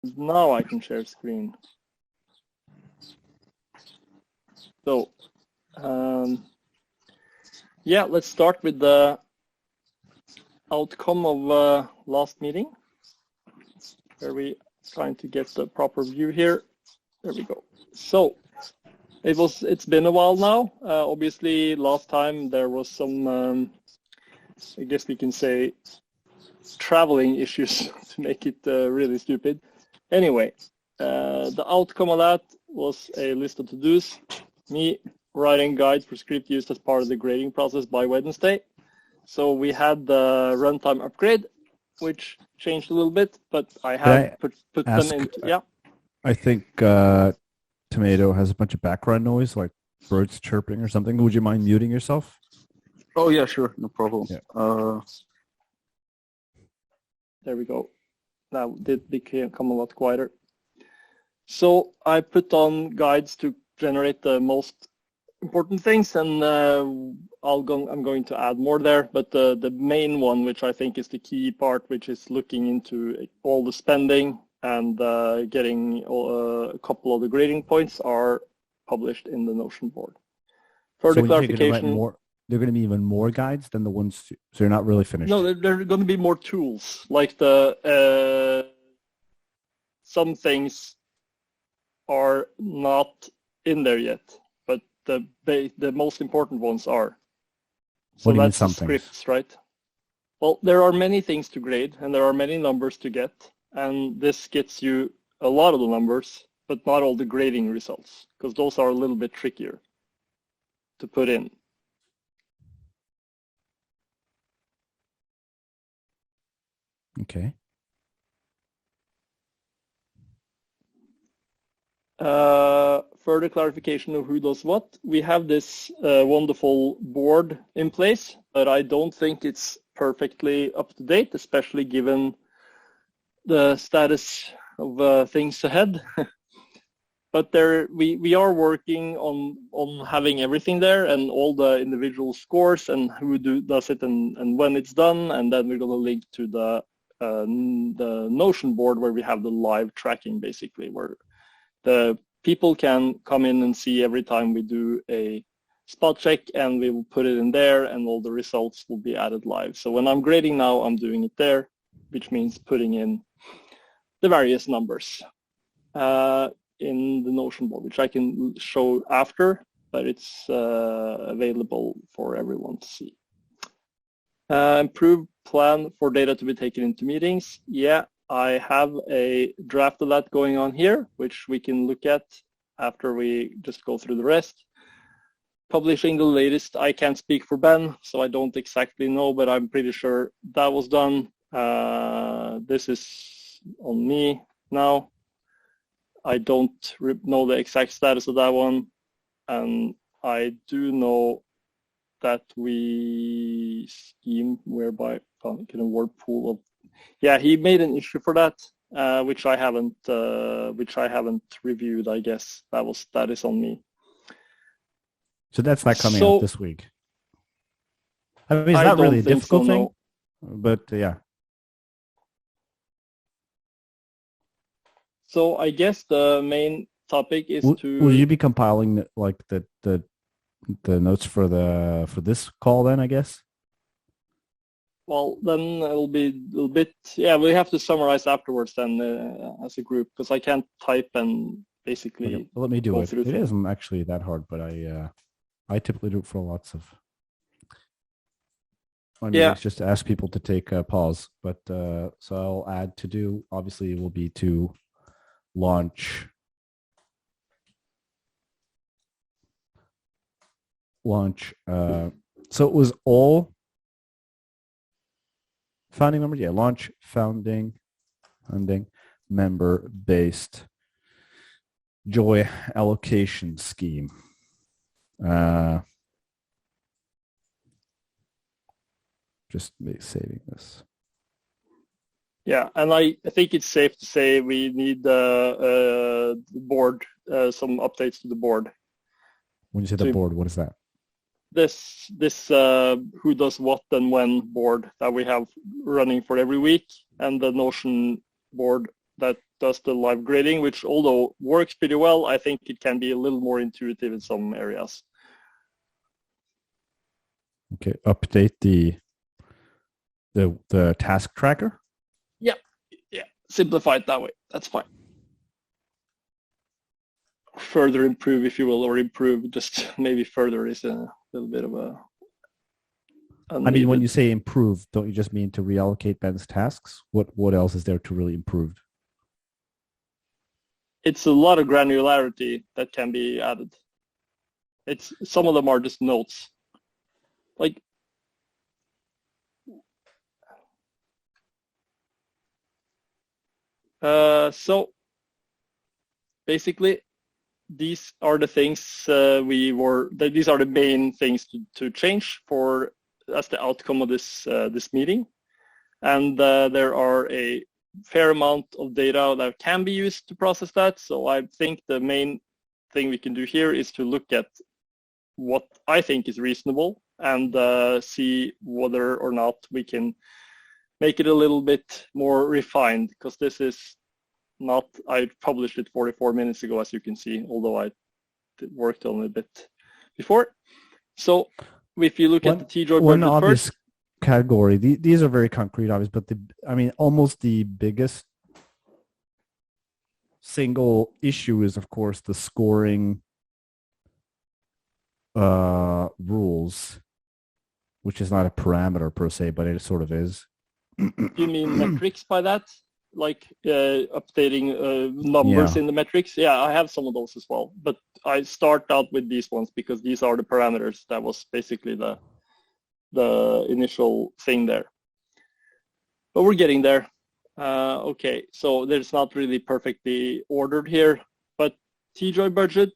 Now I can share screen. So, yeah, let's start with the outcome of last meeting. Where we trying to get the proper view here. There we go. So it's been a while now. Obviously, last time there was some, I guess we can say, traveling issues to make it really stupid. Anyway, the outcome of that was a list of to-dos. Me writing guides for script used as part of the grading process by Wednesday. So we had the runtime upgrade, which changed a little bit, but I have put them into, yeah. I think Tomato has a bunch of background noise, like birds chirping or something. Would you mind muting yourself? Oh, yeah, sure. No problem. Yeah. There we go. Now it become a lot quieter. So I put on guides to generate the most important things, and I'm going to add more there. But the main one, which I think is the key part, which is looking into all the spending and getting a couple of the grading points, are published in the Notion board. Further clarification. There are going to be even more guides than the ones, so you're not really finished. No, there are going to be more tools, like the some things are not in there yet, but the most important ones are. So that's the scripts, right? Well, there are many things to grade, and there are many numbers to get, and this gets you a lot of the numbers, but not all the grading results, because those are a little bit trickier to put in. Okay. Further clarification of who does what. We have this wonderful board in place, but I don't think it's perfectly up to date, especially given the status of things ahead. But we are working on having everything there and all the individual scores and who does it and when it's done, and then we're going to link to the Notion board where we have the live tracking, basically, where the people can come in and see every time we do a spot check, and we will put it in there, and all the results will be added live. So when I'm grading now, I'm doing it there, which means putting in the various numbers in the Notion board, which I can show after, but it's available for everyone to see. Improved plan for data to be taken into meetings. Yeah, I have a draft of that going on here, which we can look at after we just go through the rest. Publishing the latest, I can't speak for Ben, so I don't exactly know, but I'm pretty sure that was done. This is on me now. I don't know the exact status of that one, and I do know that we scheme whereby can award pool of. Yeah, he made an issue for that, which I haven't reviewed. I guess that is on me. So that's not coming out this week. I mean, it's not really a difficult thing, but yeah. So I guess the main topic is Will you be compiling the notes for this call then, I guess? Well, then it'll be a little bit. Yeah, we have to summarize afterwards then as a group, because I can't type and basically. Okay, well, let me do it. It isn't actually that hard, but I typically do it for lots of. My meetings just to ask people to take a pause, but so I'll add to do. Obviously, it will be to launch so it was all founding members. Yeah, launch founding member based joy allocation scheme. Just saving this. Yeah, and I think it's safe to say we need the board, some updates to the board. When you say the board, what is that? This who does what and when board that we have running for every week, and the Notion board that does the live grading, which although works pretty well, I think it can be a little more intuitive in some areas. Okay, update the task tracker. Yeah, simplify it that way. That's fine. Further improve, if you will, or improve. Just maybe further is a little bit of a. I mean, when you say improve, don't you just mean to reallocate Ben's tasks? What else is there to really improve? It's a lot of granularity that can be added. It's some of them are just notes. Like so basically these are the things these are the main things to change for as the outcome of this this meeting, and there are a fair amount of data that can be used to process that. So I think the main thing we can do here is to look at what I think is reasonable and see whether or not we can make it a little bit more refined, because this is not, I published it 44 minutes ago, as you can see, although I worked on it a bit before. So if you look at the TJoy budget one obvious first, category, these are very concrete, obvious, but almost the biggest single issue is, of course, the scoring rules, which is not a parameter per se, but it sort of is. do you mean metrics by that? Like updating numbers in the metrics? Yeah, I have some of those as well. But I start out with these ones because these are the parameters. That was basically the initial thing there. But we're getting there. Okay, so there's not really perfectly ordered here, but TJoy budget,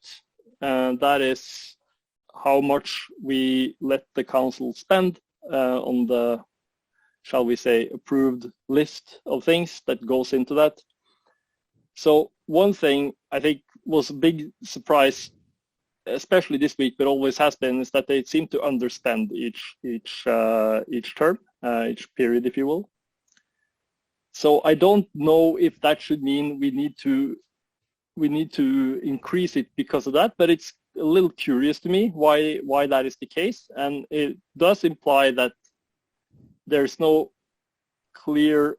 that is how much we let the council spend on the, shall we say, approved list of things that goes into that. So one thing I think was a big surprise, especially this week, but always has been, is that they seem to underspend each term, each period, if you will. So I don't know if that should mean we need to increase it because of that, but it's a little curious to me why that is the case, and it does imply that there's no clear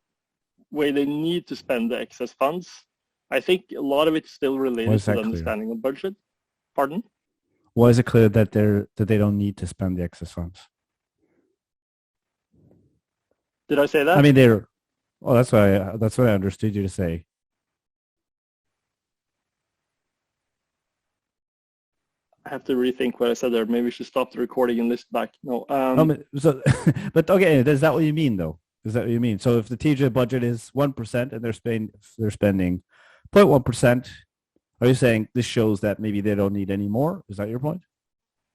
way they need to spend the excess funds. I think a lot of it's still related to the understanding of budget. Pardon? Why is it clear that they don't need to spend the excess funds? Did I say that? I mean, that's what I understood you to say. I have to rethink what I said there. Maybe we should stop the recording and listen back. No. But okay, is that what you mean though? Is that what you mean? So if the TJ budget is 1% and they're spending 0.1%, are you saying this shows that maybe they don't need any more? Is that your point?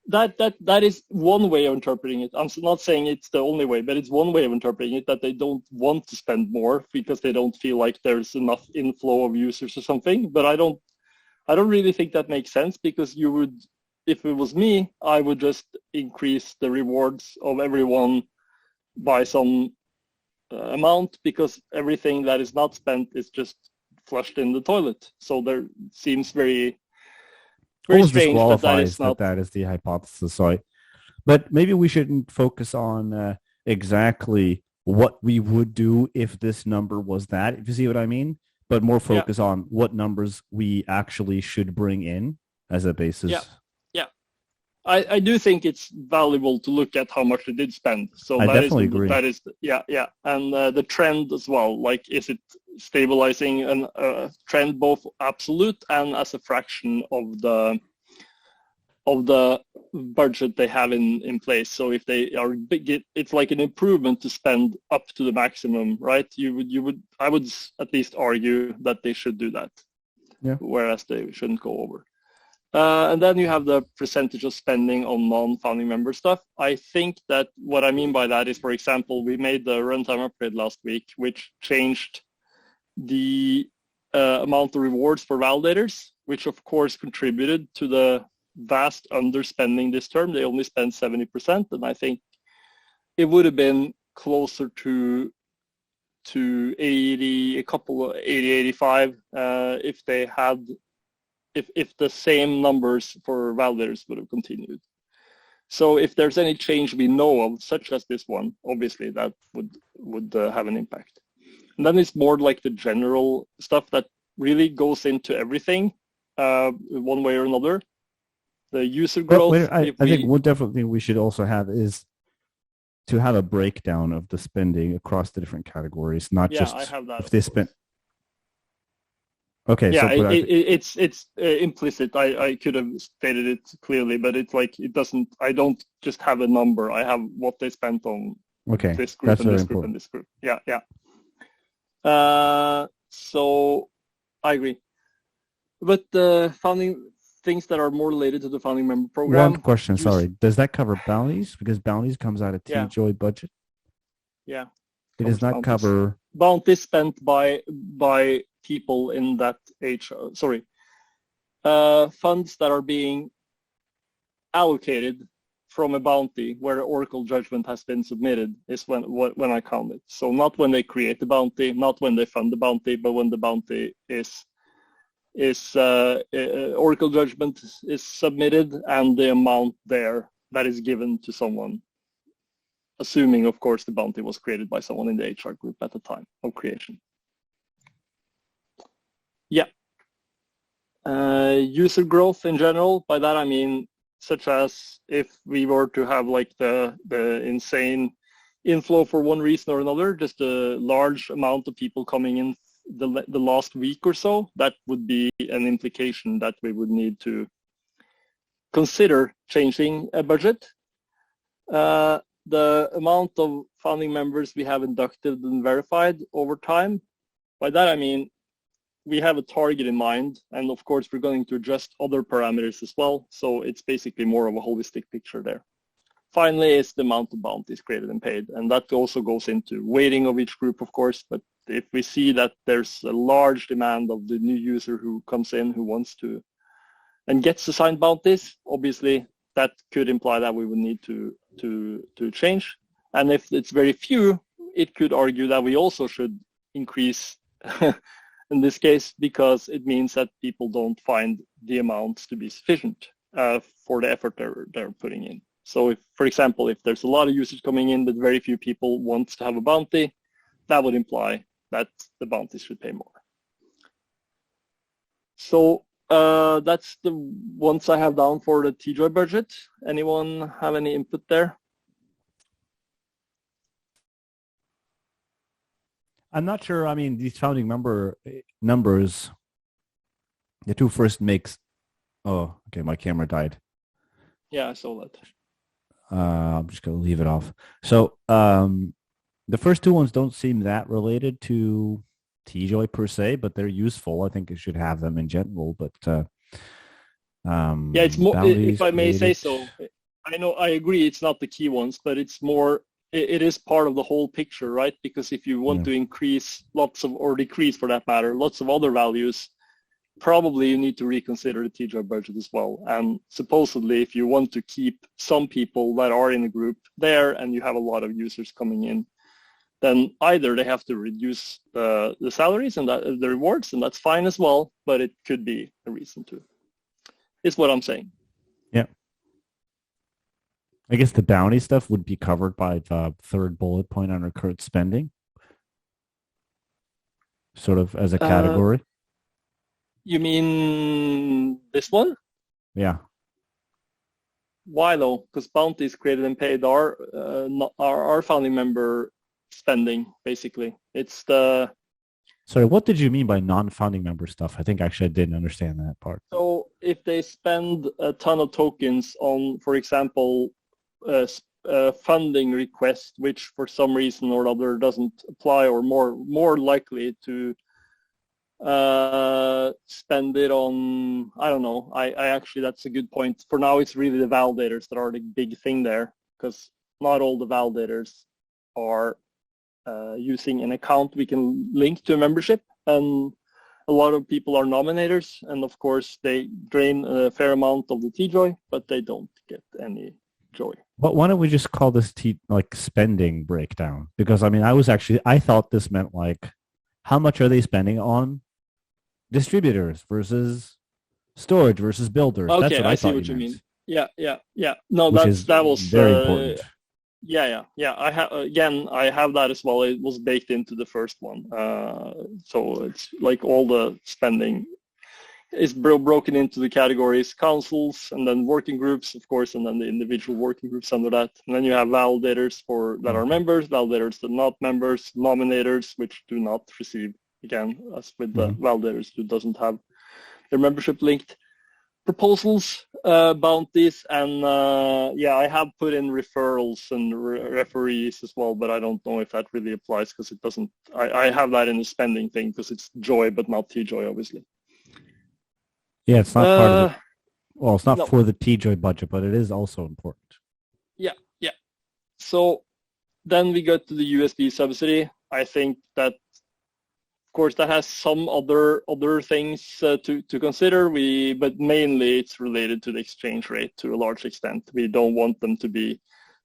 That is one way of interpreting it. I'm not saying it's the only way, but it's one way of interpreting it, that they don't want to spend more because they don't feel like there's enough inflow of users or something. But I don't really think that makes sense, because you would, if it was me, I would just increase the rewards of everyone by some amount, because everything that is not spent is just flushed in the toilet. So there seems very strange that is the hypothesis. Sorry, but maybe we shouldn't focus on exactly what we would do if this number was that, if you see what I mean, but more focus on what numbers we actually should bring in as a basis. Yeah. I do think it's valuable to look at how much they did spend. So I definitely agree. That is, and the trend as well. Like, is it stabilizing and trend both absolute and as a fraction of the budget they have in place? So if they are big, it's like an improvement to spend up to the maximum, right? I would at least argue that they should do that. Yeah. Whereas they shouldn't go over. And then you have the percentage of spending on non-founding member stuff. I think that what I mean by that is, for example, we made the runtime upgrade last week, which changed the amount of rewards for validators, which of course contributed to the vast underspending this term. They only spent 70%, and I think it would have been closer to to 80, a couple of 80, 85, if they had, if the same numbers for validators would have continued. So if there's any change we know of, such as this one, obviously that would have an impact. And then it's more like the general stuff that really goes into everything, one way or another. The user growth. I think one definite thing we should also have is to have a breakdown of the spending across the different categories, not just I have that, if they spent. Okay. Yeah, so, it's implicit. I could have stated it clearly, but it's like it doesn't. I don't just have a number. I have what they spent on this group and this group and this group. Yeah. So I agree. But the founding things that are more related to the founding member program. One question, sorry. Does that cover bounties? Because bounties comes out of TJoy budget. Yeah. It does not cover bounties spent by people in that funds that are being allocated from a bounty where Oracle judgment has been submitted is when I count it. So not when they create the bounty, not when they fund the bounty, but when the bounty is Oracle judgment is submitted and the amount there that is given to someone, assuming of course the bounty was created by someone in the HR group at the time of creation. Yeah. User growth in general, by that I mean such as if we were to have like the insane inflow for one reason or another, just a large amount of people coming in the last week or so, that would be an implication that we would need to consider changing a budget. The amount of founding members we have inducted and verified over time, by that I mean we have a target in mind, and of course we're going to adjust other parameters as well, so it's basically more of a holistic picture there. Finally, it's the amount of bounties created and paid, and that also goes into weighting of each group, of course, but if we see that there's a large demand of the new user who comes in who wants to and gets assigned bounties, obviously that could imply that we would need to change. And if it's very few, it could argue that we also should increase in this case, because it means that people don't find the amounts to be sufficient for the effort they're putting in. So if, for example, if there's a lot of users coming in but very few people want to have a bounty, that would imply that the bounties should pay more. So that's the ones I have down for the TJoy budget. Anyone have any input there? I'm not sure. I mean, these founding member numbers, the two first makes. Oh, okay. My camera died. Yeah, I saw that. I'm just going to leave it off. So the first two ones don't seem that related to TJoy per se, but they're useful. I think it should have them in general. But yeah, it's more. If I may say so, I know I agree. It's not the key ones, but it's more. It is part of the whole picture, right? Because if you want to increase or decrease for that matter, lots of other values, probably you need to reconsider the TJoy budget as well. And supposedly, if you want to keep some people that are in a group there and you have a lot of users coming in, then either they have to reduce the salaries and the rewards, and that's fine as well, but it could be a reason to. Is what I'm saying. Yeah. I guess the bounty stuff would be covered by the third bullet point on recurrent spending, sort of as a category. You mean this one? Yeah. Why though? Because bounties created and paid are our founding member spending, basically. It's the... Sorry, what did you mean by non-founding member stuff? I think actually I didn't understand that part. So if they spend a ton of tokens on, for example, funding request, which for some reason or other doesn't apply, or more likely to spend it on, I don't know. I actually, that's a good point. For now, it's really the validators that are the big thing there, because not all the validators are using an account we can link to a membership, and a lot of people are nominators, and of course they drain a fair amount of the TJoy, but they don't get any Joy. But why don't we just call this like spending breakdown? Because I mean, I thought this meant like how much are they spending on distributors versus storage versus builders. That's Okay, what I I see thought what you you meant, mean. Yeah. No, which is that was very important. Yeah. I have again. I have that as well. It was baked into the first one. So it's like all the spending is broken into the categories: councils, and then working groups, of course, and then the individual working groups under that. And then you have validators that are members, validators that are not members, nominators, which do not receive, again, as with the validators who doesn't have their membership linked, proposals, bounties, and I have put in referrals and referees as well, but I don't know if that really applies because it doesn't. I have that in the spending thing because it's Joy, but not T-Joy, obviously. Yeah, it's not part of it. Well, it's not No. for the T-Joy budget, but it is also important. Yeah. So then we go to the USB subsidy. I think that, of course, that has some other things to consider. But mainly it's related to the exchange rate to a large extent. We don't want them to be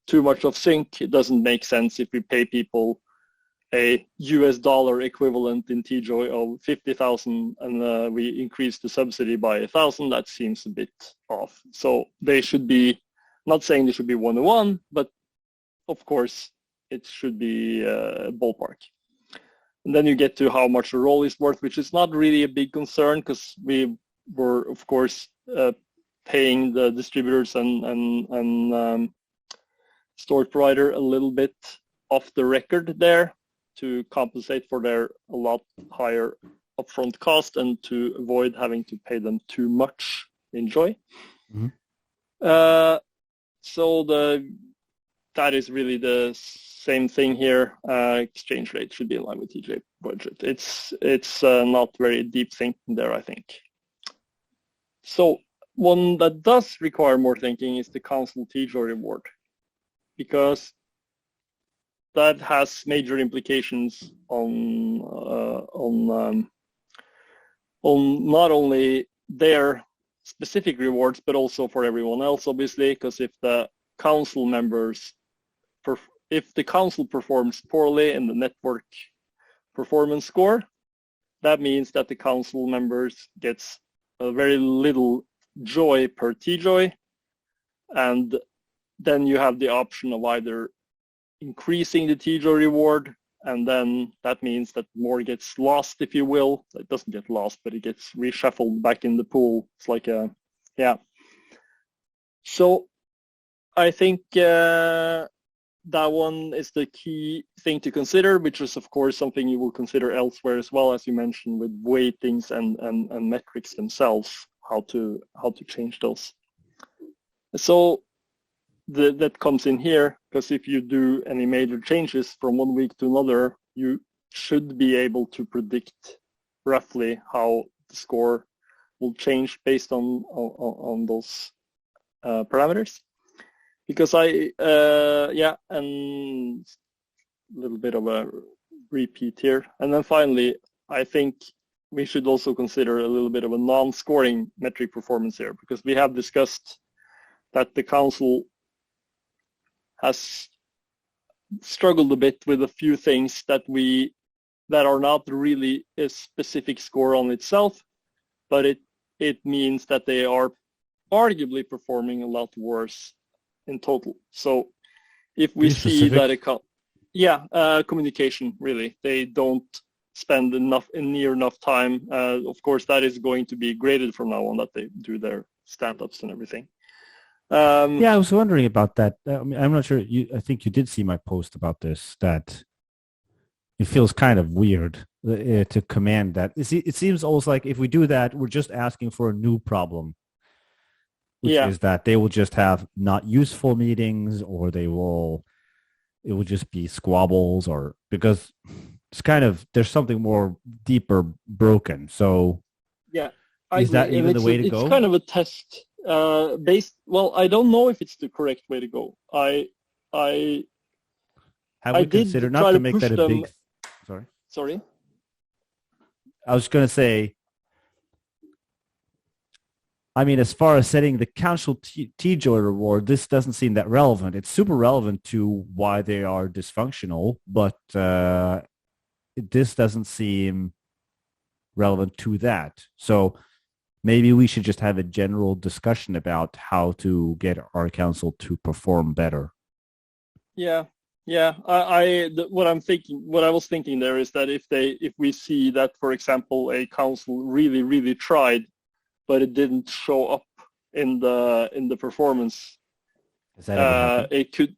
too much of sync. It doesn't make sense if we pay people a US dollar equivalent in T-Joy of 50,000 and we increase the subsidy by 1,000. That seems a bit off. So they should be, not saying they should be 1-to-1, but of course it should be ballpark. And then you get to how much the role is worth, which is not really a big concern because we were, of course, paying the distributors and storage provider a little bit off the record there to compensate for their a lot higher upfront cost and to avoid having to pay them too much in Joy. So that is really the same thing here. Exchange rate should be in line with TJ budget. It's not very deep thinking there, I think. So one that does require more thinking is the council T-Joy reward, because that has major implications on not only their specific rewards, but also for everyone else, obviously, because if the council members, if the council performs poorly in the network performance score, that means that the council members gets a very little Joy per T-Joy, and then you have the option of either increasing the T-Joy reward, and then that means that more gets lost, if you will. It doesn't get lost, but it gets reshuffled back in the pool. It's like So I think that one is the key thing to consider, which is of course something you will consider elsewhere as well, as you mentioned, with weightings and metrics themselves, how to change those. So that comes in here, because if you do any major changes from one week to another, you should be able to predict roughly how the score will change based on those parameters. Because and a little bit of a repeat here. And then finally, I think we should also consider a little bit of a non-scoring metric performance here, because we have discussed that the council has struggled a bit with a few things that are not really a specific score on itself, but it means that they are arguably performing a lot worse in total. So if we see that communication, really, they don't spend near enough time. Of course, that is going to be graded from now on, that they do their stand-ups and everything. I was wondering about that. I mean, I'm not sure. I think you did see my post about this, that it feels kind of weird to command that. It seems almost like if we do that, we're just asking for a new problem, which is that they will just have not useful meetings, or it will just be squabbles, or because it's kind of, there's something more deeper broken. So is that even the way to go? It's kind of a test. I don't know if it's the correct way to go. Have we considered not to make that a big... Sorry? I was going to say, I mean, as far as setting the council TJoy reward, this doesn't seem that relevant. It's super relevant to why they are dysfunctional, but this doesn't seem relevant to that. So maybe we should just have a general discussion about how to get our council to perform better. Yeah. What I was thinking there is that if we see that, for example, a council really tried, but it didn't show up in the performance, Does that ever happen? it could.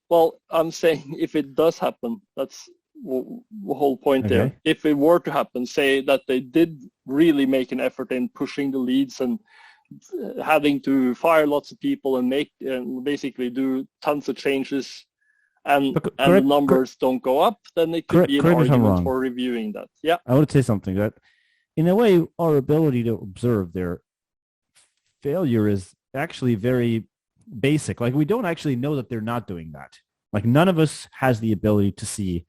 Well, I'm saying if it does happen, that's the whole point there. Okay. If it were to happen, say that they did really make an effort in pushing the leads and having to fire lots of people and basically do tons of changes, and the numbers don't go up, then it could be an argument for reviewing that. Yeah. I want to say something that, in a way, our ability to observe their failure is actually very basic. Like, we don't actually know that they're not doing that. Like, none of us has the ability to see,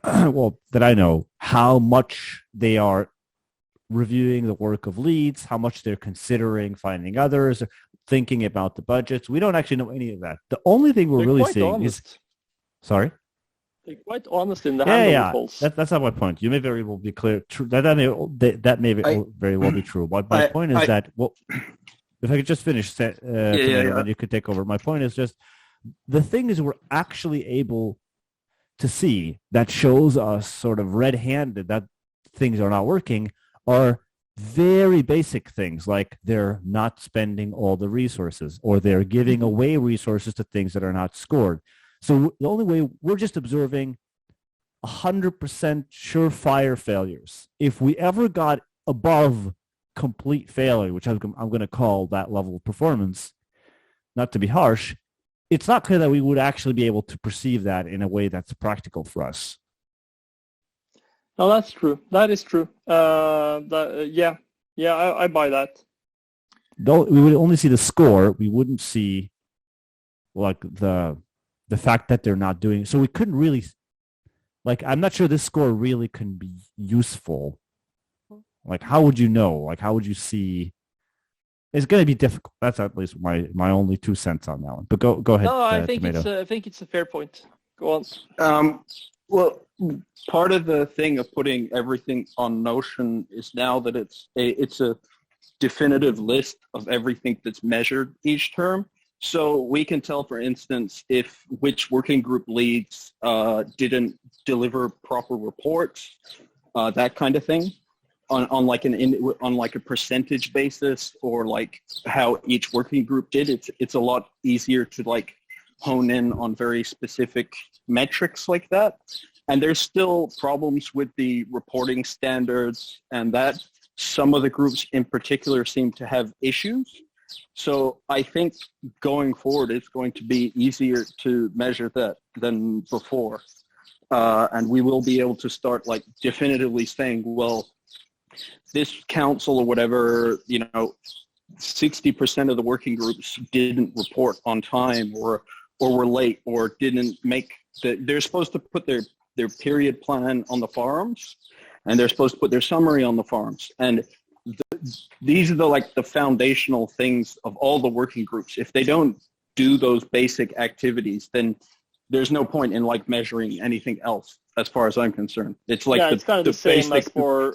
well, that I know, how much they are reviewing the work of leads, how much they're considering finding others, or thinking about the budgets. We don't actually know any of that. The only thing we're really seeing is... Sorry? They're quite honest in the handle polls. That's not my point. You may very well be clear. That may very well be true. But my point is that, well, if I could just finish, then you could take over. My point is just, the thing is we're actually able to see that shows us sort of red-handed that things are not working are very basic things, like they're not spending all the resources, or they're giving away resources to things that are not scored. So the only way, we're just observing 100% surefire failures. If we ever got above complete failure, which I'm going to call that level of performance, not to be harsh, it's not clear that we would actually be able to perceive that in a way that's practical for us. No, that's true. That is true. I buy that. Though we would only see the score, we wouldn't see like the fact that they're not doing. So we couldn't really, like, I'm not sure this score really can be useful. Like, how would you know? Like, how would you see? It's going to be difficult. That's at least my only 2 cents on that one. But go ahead. No, I think it's a fair point. Go on. Well, part of the thing of putting everything on Notion is now that it's a definitive list of everything that's measured each term. So we can tell, for instance, which working group leads didn't deliver proper reports, that kind of thing, on like a percentage basis, or like how each working group did. It's a lot easier to like hone in on very specific metrics like that. And there's still problems with the reporting standards, and that some of the groups in particular seem to have issues. So I think going forward, it's going to be easier to measure that than before. And we will be able to start like definitively saying, well, this council or whatever, 60% of the working groups didn't report on time, or were late, or didn't make they're supposed to put their period plan on the forums, and they're supposed to put their summary on the forums. And these are the foundational things of all the working groups. If they don't do those basic activities, then there's no point in like measuring anything else, as far as I'm concerned. It's like it's kind of the same as for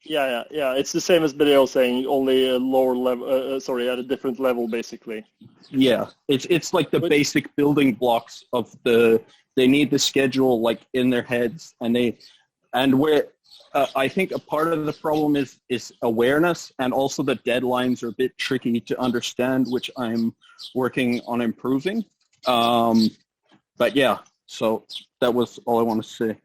it's the same as Bireo saying, only a lower level, at a different level, basically. Yeah, it's like the basic building blocks of they need the schedule like in their heads, I think a part of the problem is awareness, and also the deadlines are a bit tricky to understand, which I'm working on improving. But yeah, so that was all I want to say.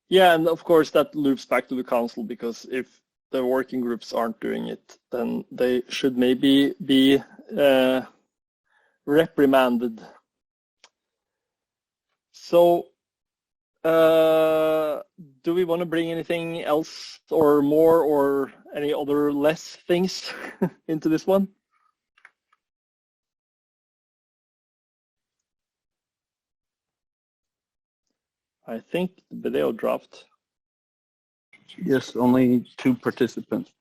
Yeah, and of course that loops back to the council, because if the working groups aren't doing it, then they should maybe be reprimanded. So, do we want to bring anything else or more, or any other less things into this one? I think the video dropped. Yes, only 2 participants.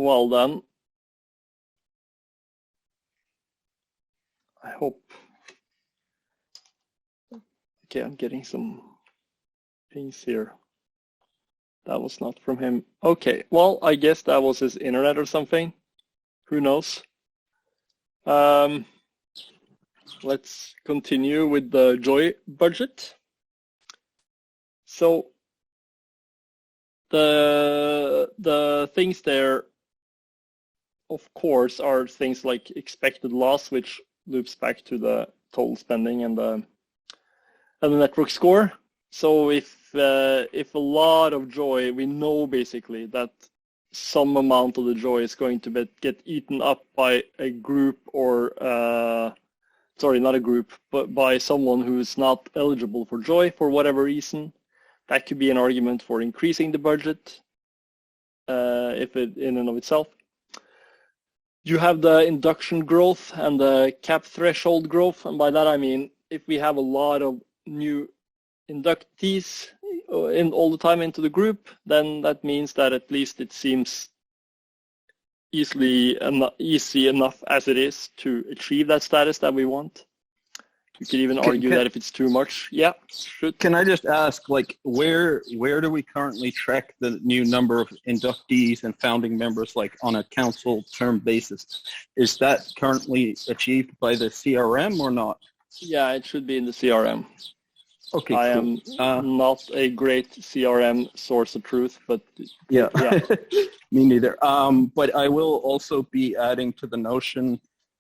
Well then, I hope. Okay, I'm getting some things here. That was not from him. Okay, well, I guess that was his internet or something. Who knows? Let's continue with the Joy budget. So the things there, of course, are things like expected loss, which loops back to the total spending and the network score. So if a lot of Joy, we know basically that some amount of the Joy is going to get eaten up by a group or sorry, not a group, but by someone who is not eligible for Joy for whatever reason. That could be an argument for increasing the budget if it in and of itself. You have the induction growth and the cap threshold growth, and by that I mean if we have a lot of new inductees in all the time into the group, then that means that at least it seems easy enough as it is to achieve that status that we want. You could even argue that if it's too much, yeah. Can I just ask, like, where do we currently track the new number of inductees and founding members, like on a council term basis? Is that currently achieved by the CRM or not? Yeah, it should be in the CRM. Okay, I cool. am not a great CRM source of truth, but yeah. Me neither. But I will also be adding to the Notion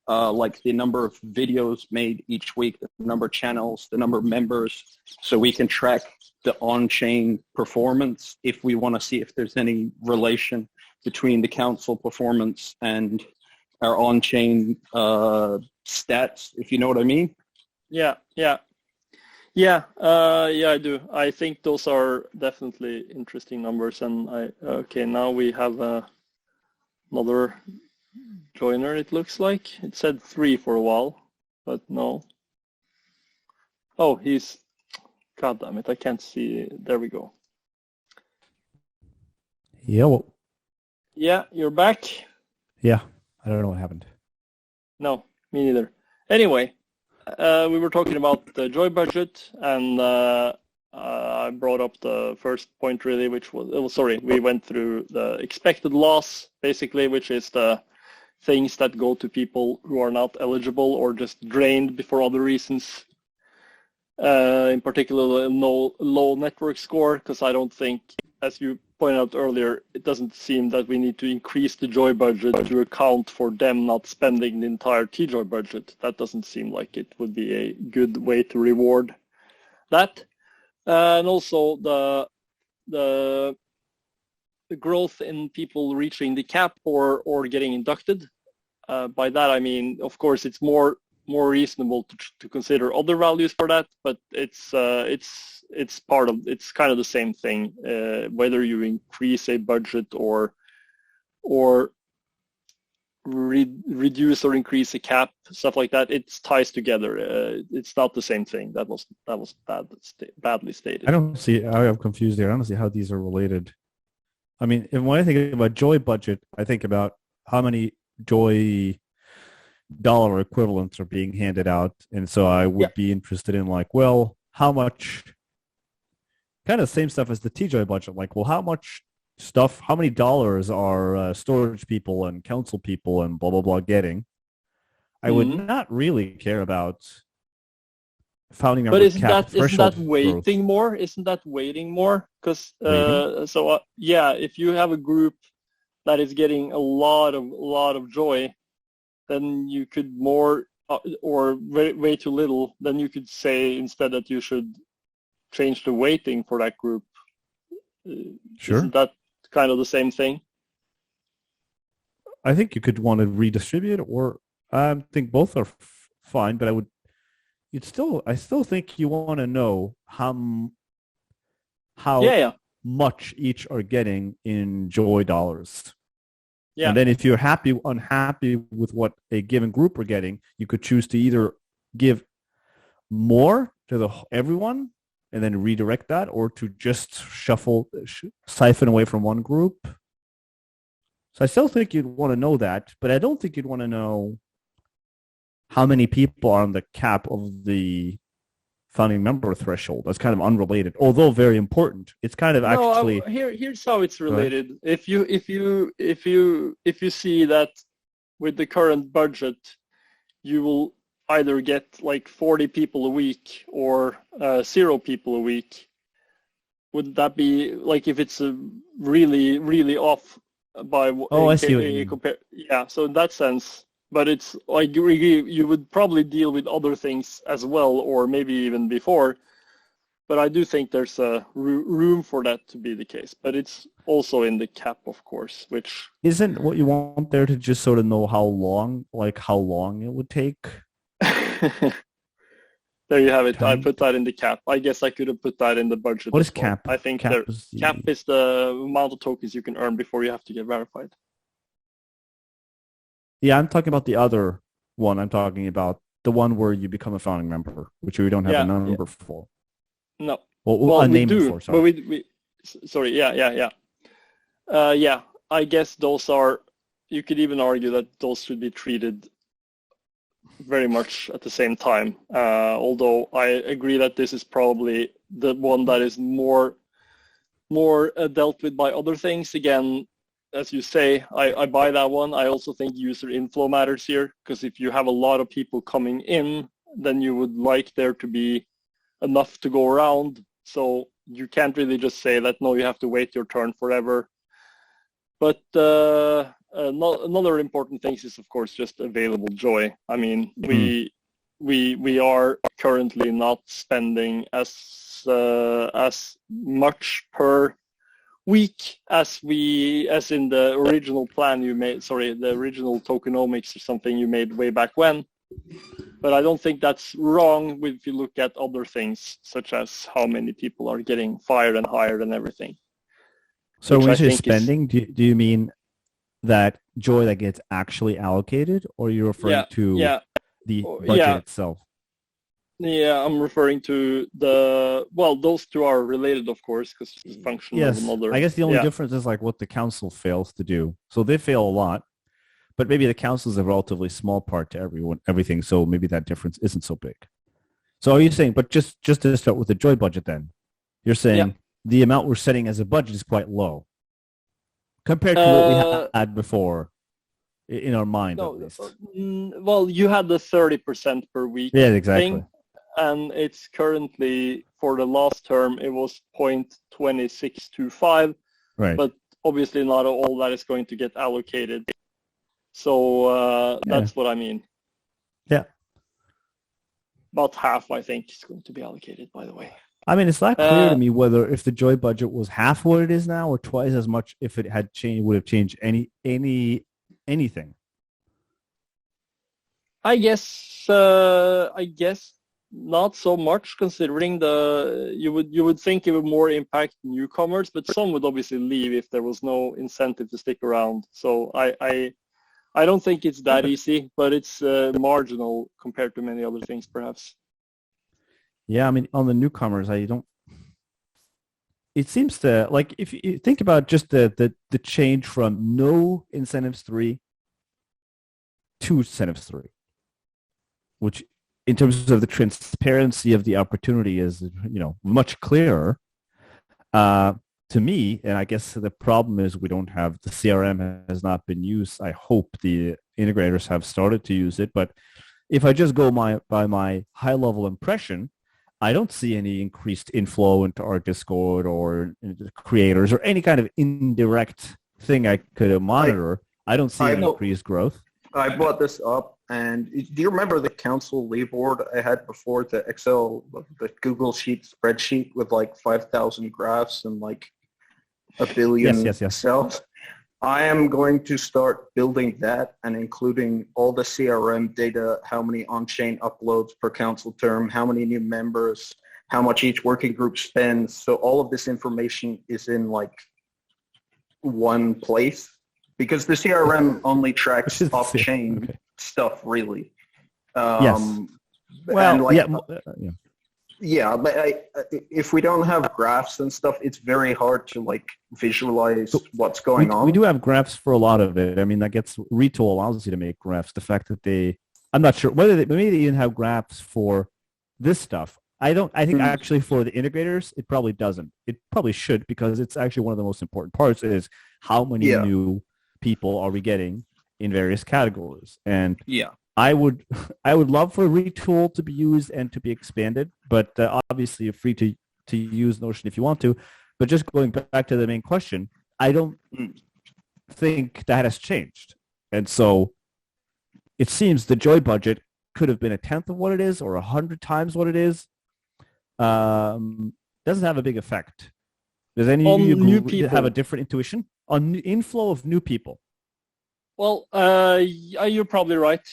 like the number of videos made each week, the number of channels, the number of members, so we can track the on-chain performance if we want to see if there's any relation between the council performance and our on-chain stats, if you know what I mean. Yeah, I do. I think those are definitely interesting numbers, and okay, now we have another joiner, it looks like. It said 3 for a while, but no. Oh, God damn it, I can't see. There we go. Yellow. Yeah, you're back? Yeah, I don't know what happened. No, me neither. Anyway, we were talking about the Joy budget, and I brought up the first point really, which was, we went through the expected loss, basically, which is the things that go to people who are not eligible or just drained for other reasons. In particular, low network score, because I don't think, as you pointed out earlier, it doesn't seem that we need to increase the Joy budget to account for them not spending the entire TJoy budget. That doesn't seem like it would be a good way to reward that. And also the growth in people reaching the cap or getting inducted. By that I mean, of course, it's more reasonable to consider other values for that, but it's kind of the same thing, whether you increase a budget or reduce or increase a cap, stuff like that. It ties together. It's not the same thing. That was badly stated. I'm confused there. I don't see how these are related. I mean, when I think about Joy budget, I think about how many Joy dollar equivalents are being handed out, and so I would be interested in, like, well, how much, kind of same stuff as the TJoy budget, like, well, how many dollars are storage people and council people and blah blah blah getting. I would not really care about founding member cap threshold. Isn't that weighting more? Isn't that weighting more? Because if you have a group that is getting a lot of Joy, then you could more or way too little. Then you could say instead that you should change the weighting for that group. Sure. Isn't that kind of the same thing? I think you could want to redistribute, or I think both are fine. But I still think you want to know how much each are getting in Joy dollars. Yeah. And then if you're unhappy with what a given group are getting, you could choose to either give more to everyone and then redirect that, or to just siphon away from one group. So I still think you'd want to know that, but I don't think you'd want to know how many people are on the cap of the founding member threshold. That's kind of unrelated, although very important. It's kind of actually here's how it's related. If you see that with the current budget, you will either get like 40 people a week or 0 people a week. Would that be like if it's a really, really off by? I see what you mean. Yeah, so in that sense, but it's like you would probably deal with other things as well, or maybe even before. But I do think there's a room for that to be the case. But it's also in the cap, of course, which isn't what you want there to just sort of know how long it would take. There you have it. I put that in the cap. I guess I could have put that in the budget. What is cap? I think cap is the amount of tokens you can earn before you have to get verified. Yeah, I'm talking about the other one. I'm talking about the one where you become a founding member, which we don't have a number for. No. Well, a name for. Sorry. But sorry. Yeah. I guess those are. You could even argue that those should be treated very much at the same time. Although I agree that this is probably the one that is more dealt with by other things. Again, as you say, I buy that one. I also think user inflow matters here, because if you have a lot of people coming in, then you would like there to be enough to go around. So you can't really just say that, no, you have to wait your turn forever. But another important thing is, of course, just available joy. I mean, we are currently not spending as much per week as in the original plan you made. Sorry, the original tokenomics or something you made way back when. But I don't think that's wrong if you look at other things, such as how many people are getting fired and hired and everything. So when you say spending, do you mean that joy that gets actually allocated, or you're referring to the budget itself? Yeah, I'm referring to those two are related, of course, because it's a function of another. I guess the only difference is like what the council fails to do. So they fail a lot, but maybe the council is a relatively small part to everything. So maybe that difference isn't so big. So are you saying, but just to start with the joy budget then, you're saying the amount we're setting as a budget is quite low compared to what we had before in our mind, at least. Well, you had the 30% per week. Yeah, exactly. Thing, and it's currently, for the last term, it was 0.2625. Right. But obviously not all that is going to get allocated. So that's what I mean. Yeah. About half, I think, is going to be allocated, by the way. I mean, it's not clear to me whether if the joy budget was half what it is now or twice as much, if it had changed, would have changed anything. I guess not so much, considering you would think it would more impact newcomers, but some would obviously leave if there was no incentive to stick around. So I don't think it's that easy, but it's marginal compared to many other things, perhaps. Yeah, I mean, on the newcomers, it seems to, like, if you think about just the change from no incentives 3 to incentives 3, which in terms of the transparency of the opportunity is, much clearer to me. And I guess the problem is we don't have, the CRM has not been used. I hope the integrators have started to use it. But if I just go by my high level impression, I don't see any increased inflow into our Discord or creators or any kind of indirect thing I could monitor. I don't see any increased growth. I brought this up, and do you remember the council leaderboard I had before, the Google Sheet spreadsheet with like 5,000 graphs and like a billion cells? I am going to start building that and including all the CRM data, how many on-chain uploads per council term, how many new members, how much each working group spends. So all of this information is in like one place, because the CRM only tracks off-chain stuff, really. Yes. Well, Yeah, but if we don't have graphs and stuff, it's very hard to like visualize what's going on. We do have graphs for a lot of it. I mean, that gets Retool allows you to make graphs. The fact that I'm not sure whether maybe they even have graphs for this stuff. I think actually for the integrators, it probably doesn't. It probably should, because it's actually one of the most important parts is how many new people are we getting in various categories. And I would love for Retool to be used and to be expanded, but obviously you're free to use Notion if you want to. But just going back to the main question, I don't think that has changed. And so it seems the Joy budget could have been 1/10 of what it is or 100 times what it is. Doesn't have a big effect. Does any of you have a different intuition on inflow of new people? Well, you're probably right.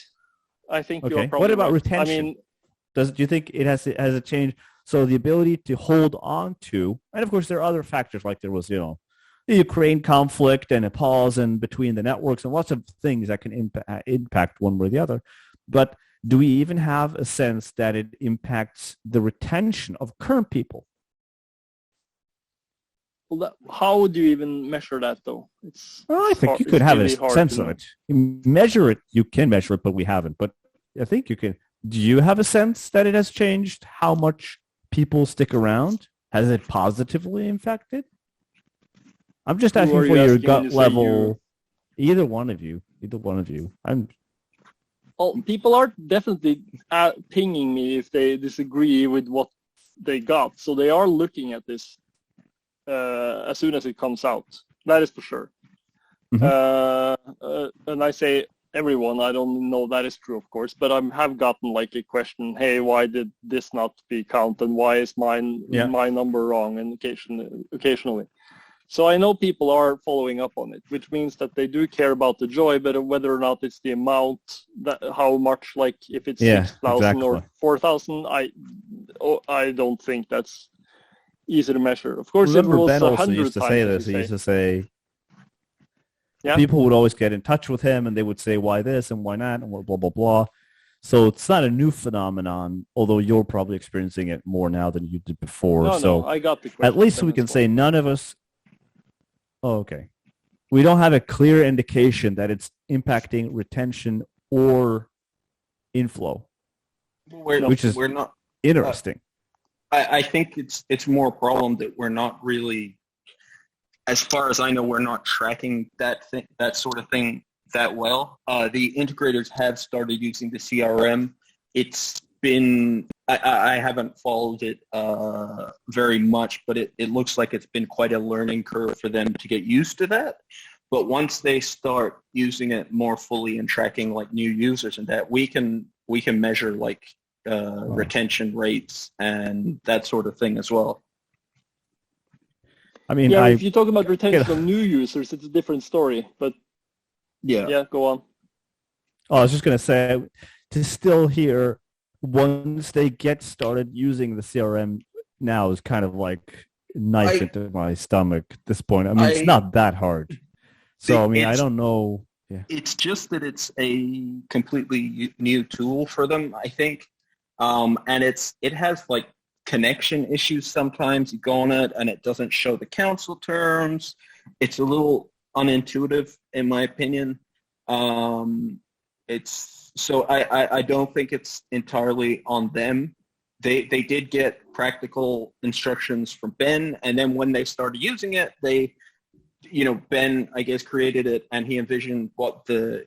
I think you're probably What about right. retention? I mean, do you think it has a change? So the ability to hold on to, and of course there are other factors like there was, the Ukraine conflict and a pause in between the networks and lots of things that can impact one way or the other. But do we even have a sense that it impacts the retention of current people? well, how would you even measure that, though? I think you could have a sense of it. Measure it, you can measure it, but we haven't. But I think you can. Do you have a sense that it has changed how much people stick around? Has it positively impacted? I'm just asking for your gut level. Either one of you. Well, people are definitely pinging me if they disagree with what they got. So they are looking at this as soon as it comes out. That is for sure. And I say everyone, I don't know that is true, of course, but I have gotten like a question, hey, why did this not be counted? Why is my number wrong? And occasionally. So I know people are following up on it, which means that they do care about the Joy, but whether or not it's the amount, how much, like if it's 6,000 or 4,000, I don't think that's easy to measure. Of course, remember it was Ben also 100 used to say this. He used to say, yeah, people would always get in touch with him and they would say, why this and why not, and blah, blah, blah. So it's not a new phenomenon, although you're probably experiencing it more now than you did before. No, I got the question. At least we can say none of us. Oh, okay. We don't have a clear indication that it's impacting retention or inflow, which is interesting. I think it's more a problem that we're not really, as far as I know, we're not tracking that sort of thing that well. The integrators have started using the CRM. It's been, I haven't followed it very much, but it looks like it's been quite a learning curve for them to get used to that. But once they start using it more fully and tracking like new users and that, we can measure like retention rates and that sort of thing as well. I mean, if you talk about retention of new users, it's a different story. But yeah, go on. Oh, I was just going to say, to still hear once they get started using the CRM now is kind of like knife into my stomach at this point. I mean, it's not that hard. So, I mean, I don't know. Yeah. It's just that it's a completely new tool for them, I think. And it has like connection issues sometimes. You go on it and it doesn't show the council terms. It's a little unintuitive, in my opinion. So I don't think it's entirely on them. They did get practical instructions from Ben, and then when they started using it, Ben, I guess, created it, and he envisioned what the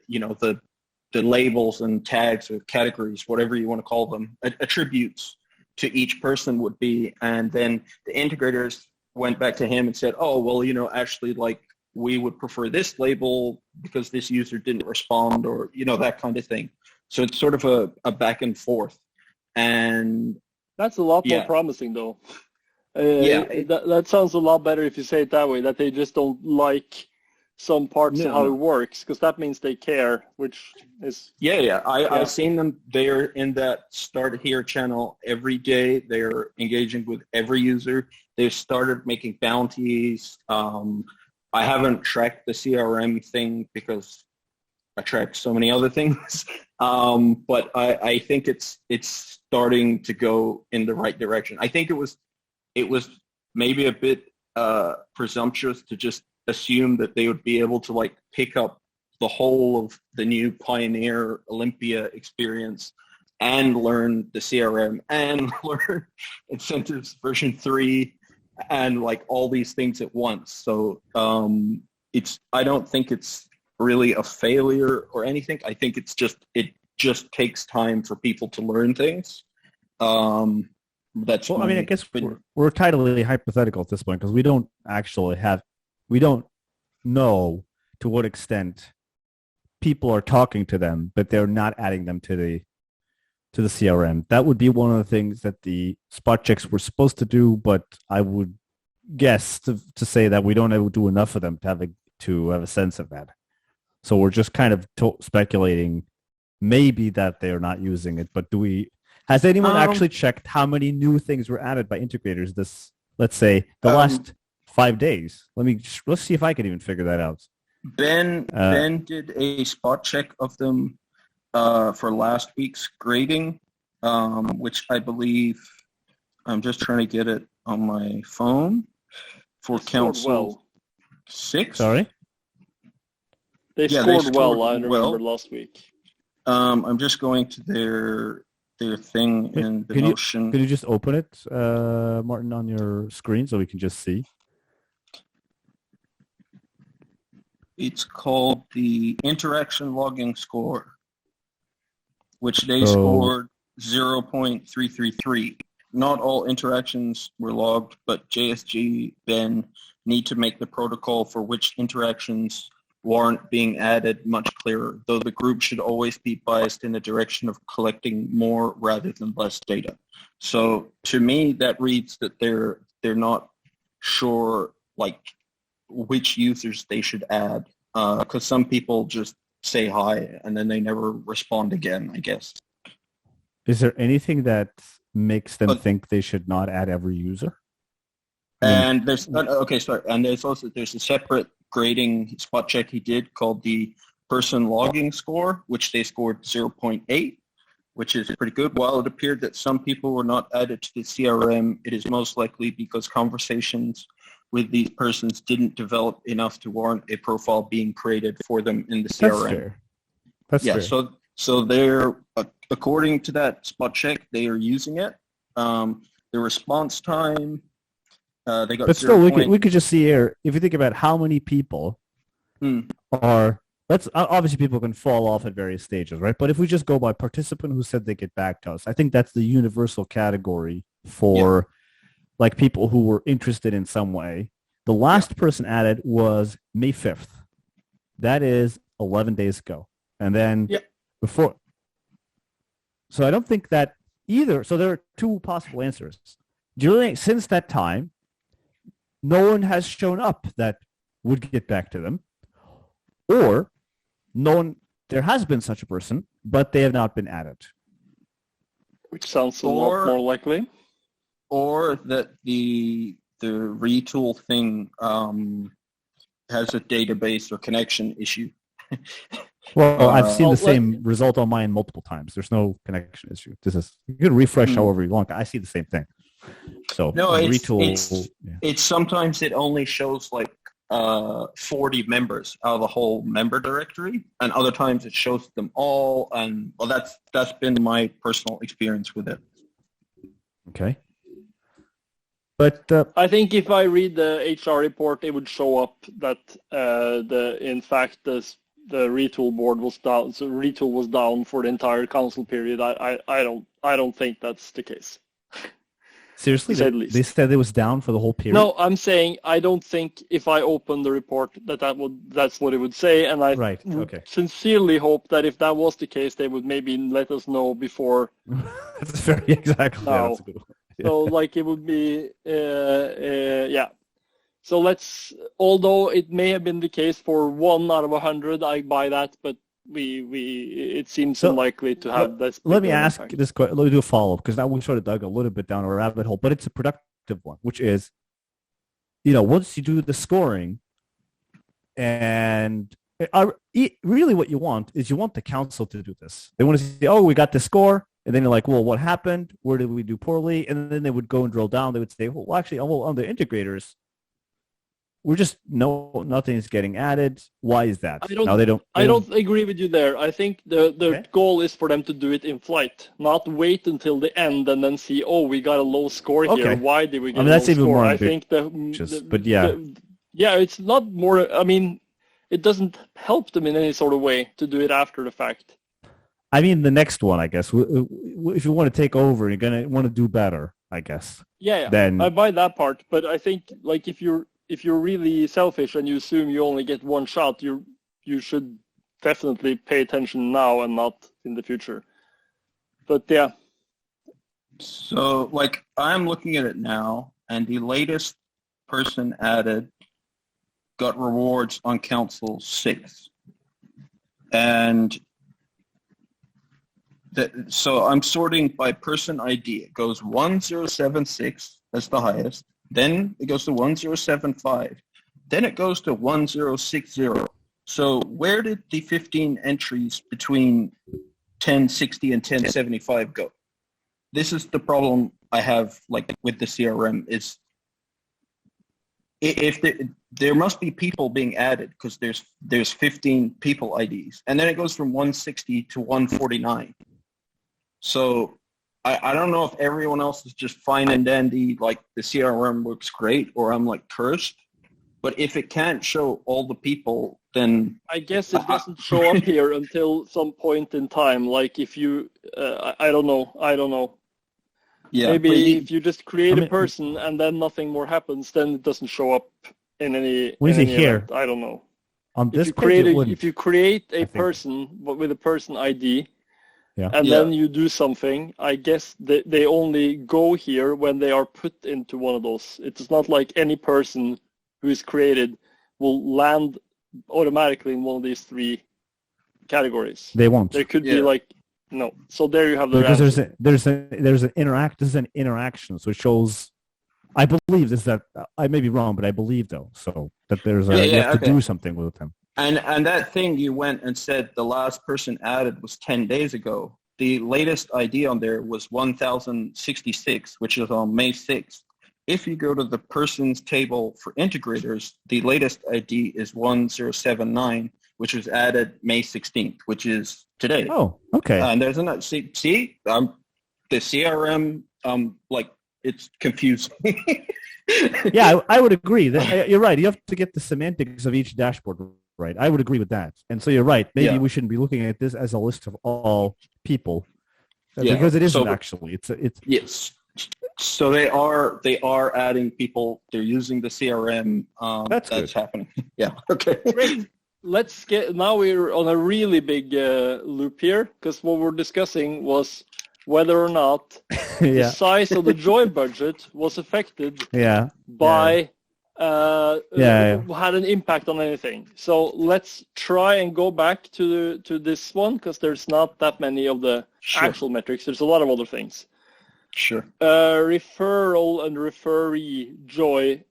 labels and tags or categories, whatever you want to call them, attributes to each person would be. And then the integrators went back to him and said, oh, well, actually, like, we would prefer this label because this user didn't respond, or, that kind of thing. So it's sort of a back and forth. And that's a lot more promising, though. That sounds a lot better if you say it that way, that they just don't like some parts of how it works, because that means they care, which is... I've seen them. They're in that Start Here channel every day. They're engaging with every user. They've started making bounties. I haven't tracked the CRM thing because attract so many other things. But I think it's starting to go in the right direction. I think it was maybe a bit presumptuous to just assume that they would be able to like pick up the whole of the new Pioneer Olympia experience and learn the CRM and learn Incentives version 3 and like all these things at once. So I don't think it's really a failure or anything. I think it just takes time for people to learn things. That's well, I mean, I guess we're totally hypothetical at this point because we don't know to what extent people are talking to them, but they're not adding them to the CRM. That would be one of the things that the spot checks were supposed to do, but I would guess to say that we don't do enough of them to have a sense of that. So we're just kind of speculating maybe that they're not using it, but has anyone actually checked how many new things were added by integrators let's say the last 5 days? Let's see if I can even figure that out. Ben did a spot check of them for last week's grading, which I believe I'm just trying to get it on my phone for Council 6. Sorry? They scored well, I remember last week. I'm just going to their thing in the Notion. Could you just open it, Martin, on your screen so we can just see? It's called the Interaction Logging Score, which they scored 0.333. Not all interactions were logged, but JSG Ben need to make the protocol for which interactions warrant being added much clearer, though the group should always be biased in the direction of collecting more rather than less data. So to me, that reads that they're not sure like which users they should add, because some people just say hi and then they never respond again, I guess. Is there anything that makes them think they should not add every user? And there's and there's a separate grading spot check he did called the Person Logging Score, which they scored 0.8, which is pretty good. While it appeared that some people were not added to the CRM, it is most likely because conversations with these persons didn't develop enough to warrant a profile being created for them in the CRM. That's fair. So they're, according to that spot check, they are using it. The response time, they got. But still, we could just see here. If you think about how many people are, obviously people can fall off at various stages, right? But if we just go by participant who said they get back to us, I think that's the universal category for like people who were interested in some way. The last person added was May 5th. That is 11 days ago, and then before. So I don't think that either. So there are two possible answers. Since that time, no one has shown up that would get back to them, or there has been such a person, but they have not been added. Which sounds a lot more likely. Or that the retool thing has a database or connection issue. Well, I've seen the same result on mine multiple times. There's no connection issue. You can refresh however you want. I see the same thing. So no, retool. It's sometimes it only shows like 40 members out of the whole member directory, and other times it shows them all. And well, that's been my personal experience with it. Okay. But Uh, I think if I read the HR report, it would show up that in fact the retool board was down. So retool was down for the entire council period. I don't think that's the case. Seriously, they said it was down for the whole period. No, I'm saying I don't think if I open the report that's what it would say, and I sincerely hope that if that was the case, they would maybe let us know before. That's very exactly. Now. Yeah, that's a good one. Yeah. So like it would be So although it may have been the case for 1 out of 100, I buy that, but it seems unlikely to have this. Let me ask this question. Let me do a follow-up, because now we sort of dug a little bit down a rabbit hole, but it's a productive one, which is, once you do the scoring and really what you want is you want the council to do this. They want to say, oh, we got the score. And then you're like, well, what happened? Where did we do poorly? And then they would go and drill down. They would say, well, actually, on the integrators, we're just nothing's getting added. Why is that? I don't agree with you there. I think the goal is for them to do it in flight, not wait until the end and then see, oh, we got a low score here. Why did we get a low score? More I think it's not more. I mean, it doesn't help them in any sort of way to do it after the fact. I mean, the next one, I guess. If you want to take over, you're gonna want to do better, I guess. Yeah. Then I buy that part, but I think like if you're really selfish and you assume you only get one shot, you should definitely pay attention now and not in the future. But yeah. So like I'm looking at it now, and the latest person added got rewards on Council 6, and so I'm sorting by person ID. It goes 1076 as the highest. Then it goes to 1075. Then it goes to 1060. So where did the 15 entries between 1060 and 1075 go? This is the problem I have like with the CRM is if there must be people being added because there's 15 people IDs. And then it goes from 160 to 149. So I don't know if everyone else is just fine and dandy, like the CRM works great, or I'm like cursed. But if it can't show all the people, then I guess it doesn't show up here until some point in time. Like if you, I don't know. Yeah, maybe if you just create a person and then nothing more happens, then it doesn't show up in any. What is it here? Event. I don't know. On this if you create a person with a person ID. Yeah. And then you do something, I guess they only go here when they are put into one of those. It's not like any person who is created will land automatically in one of these three categories. They won't. There could be like, no. So there you have the because answer. This is an interaction, so it shows, I believe this, that I may be wrong, but I believe though, so that there's you have to do something with them. And that thing you went and said the last person added was 10 days ago. The latest ID on there was 1066, which is on May 6th. If you go to the persons table for integrators, the latest ID is 1079, which was added May 16th, which is today. Oh, okay. And there's another, the CRM, like, it's confusing. Yeah, I would agree. You're right. You have to get the semantics of each dashboard right. I would agree with that. And so you're right. Maybe we shouldn't be looking at this as a list of all people because it isn't actually. It's yes. So they are adding people. They're using the CRM. That's happening. Yeah. Okay. Great. Let's get now. We're on a really big loop here because what we're discussing was whether or not the size of the Joy budget was affected by had an impact on anything. So let's try and go back to this one because there's not that many of the actual metrics. There's a lot of other things. Sure. Referral and referee Joy,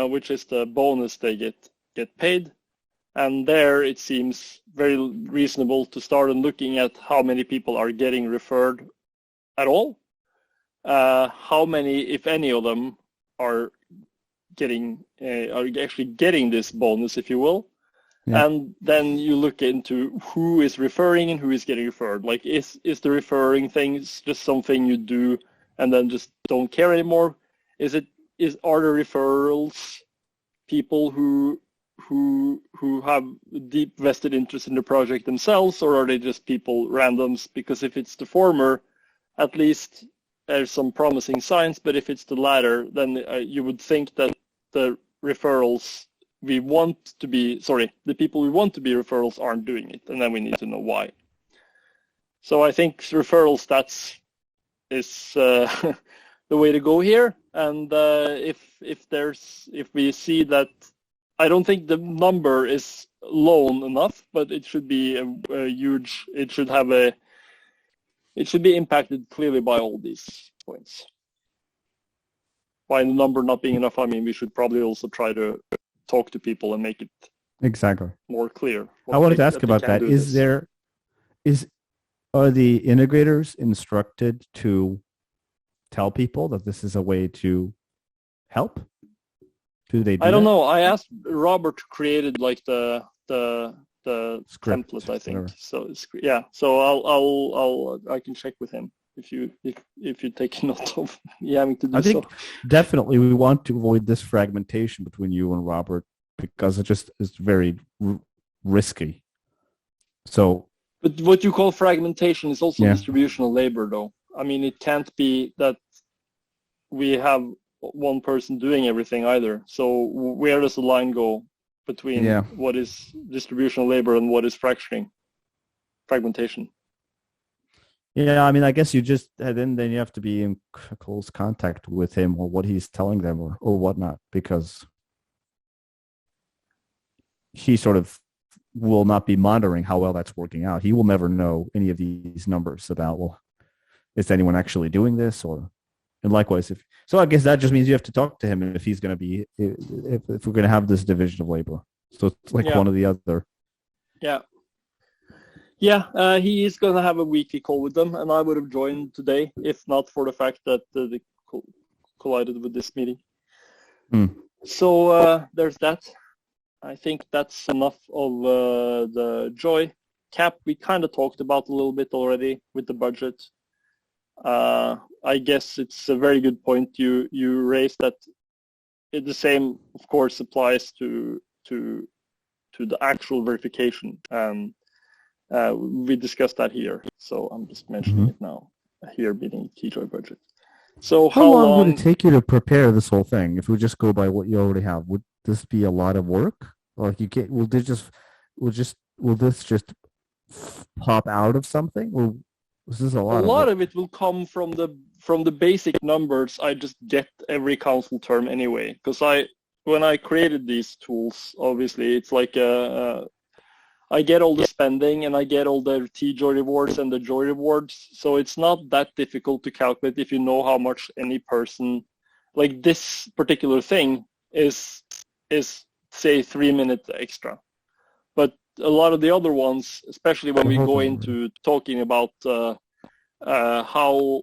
which is the bonus they get paid. And there it seems very reasonable to start looking at how many people are getting referred at all. How many, if any of them, are actually getting this bonus, if you will. Yeah. And then you look into who is referring and who is getting referred. Like, is the referring thing just something you do and then just don't care anymore? Are the referrals people who have deep vested interest in the project themselves, or are they just people randoms? Because if it's the former, at least there's some promising signs. But if it's the latter, then you would think that the referrals the people we want to be referrals aren't doing it, and then we need to know why. So I think referral stats is the way to go here. And if we see that, I don't think the number is low enough, but it should be a huge. It should be impacted clearly by all these points. By the number not being enough, I mean we should probably also try to talk to people and make it Exactly. more clear. I wanted to ask about that. Are the integrators instructed to tell people that this is a way to help? Do they do I don't that? know. I asked Robert created like the Script, template, I think. whatever. So it's, yeah. So I can check with him if you take note of me having to do I think so. definitely we want to avoid this fragmentation between you and Robert because it just is very risky. So, But what you call fragmentation is also Yeah. distributional labor, though. I mean, it can't be that we have one person doing everything either. So where does the line go between Yeah. what is distributional labor and what is fragmentation? yeah, I mean, I guess you just then you have to be in close contact with him or what he's telling them or whatnot because he sort of will not be monitoring how well that's working out. He will never know any of these numbers about, well, is anyone actually doing this and likewise so I guess that just means you have to talk to him if he's going to be if we're going to have this division of labor. So it's like one or the other. Yeah, he is going to have a weekly call with them, and I would have joined today if not for the fact that they collided with this meeting. So there's that. I think that's enough of the Joy cap. We kind of talked about a little bit already with the budget. I guess it's a very good point you raised that the same, of course, applies to the actual verification. We discussed that here, so I'm just mentioning it now. Here being TJoy budget. So how long would it take you to prepare this whole thing? If we just go by what you already have, would this be a lot of work, or if you get will this just pop out of something? Or this is a lot of it will come from the basic numbers I just get every council term anyway. Because when I created these tools, obviously it's like I get all the spending and I get all the TJoy rewards and the Joy rewards. So it's not that difficult to calculate if you know how much any person, like this particular thing is say 3 minutes extra. But a lot of the other ones, especially when we go into talking about how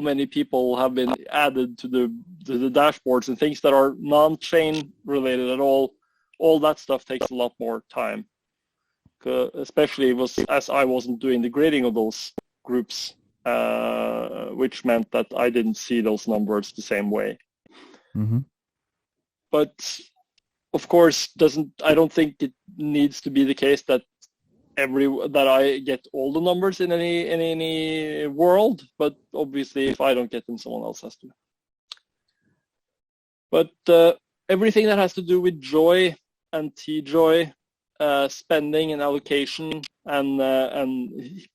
many people have been added to the dashboards and things that are non-chain related at all that stuff takes a lot more time. Especially as I wasn't doing the grading of those groups, which meant that I didn't see those numbers the same way. But of course, I don't think it needs to be the case that that I get all the numbers in any world. But obviously, if I don't get them, someone else has to. But everything that has to do with Joy and TJoy, spending and allocation, and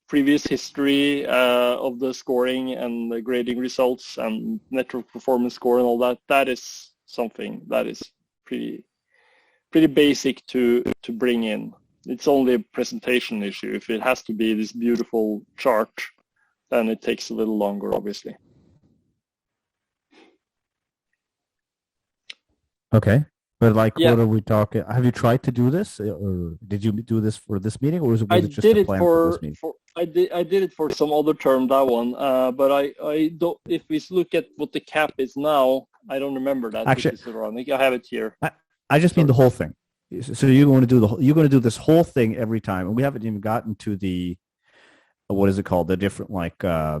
previous history of the scoring and the grading results and network performance score and all that, that is something that is pretty basic to bring in. It's only a presentation issue. If it has to be this beautiful chart, then it takes a little longer, obviously. Okay. But like, what are we talking? Have you tried to do this, or did you do this for this meeting, or was it just a plan for this meeting? I did it for some other term, that one. But I don't. If we look at what the cap is now, I don't remember that. Actually, I have it here. I just mean the whole thing. So you're going to do this whole thing every time, and we haven't even gotten to the what is it called? The different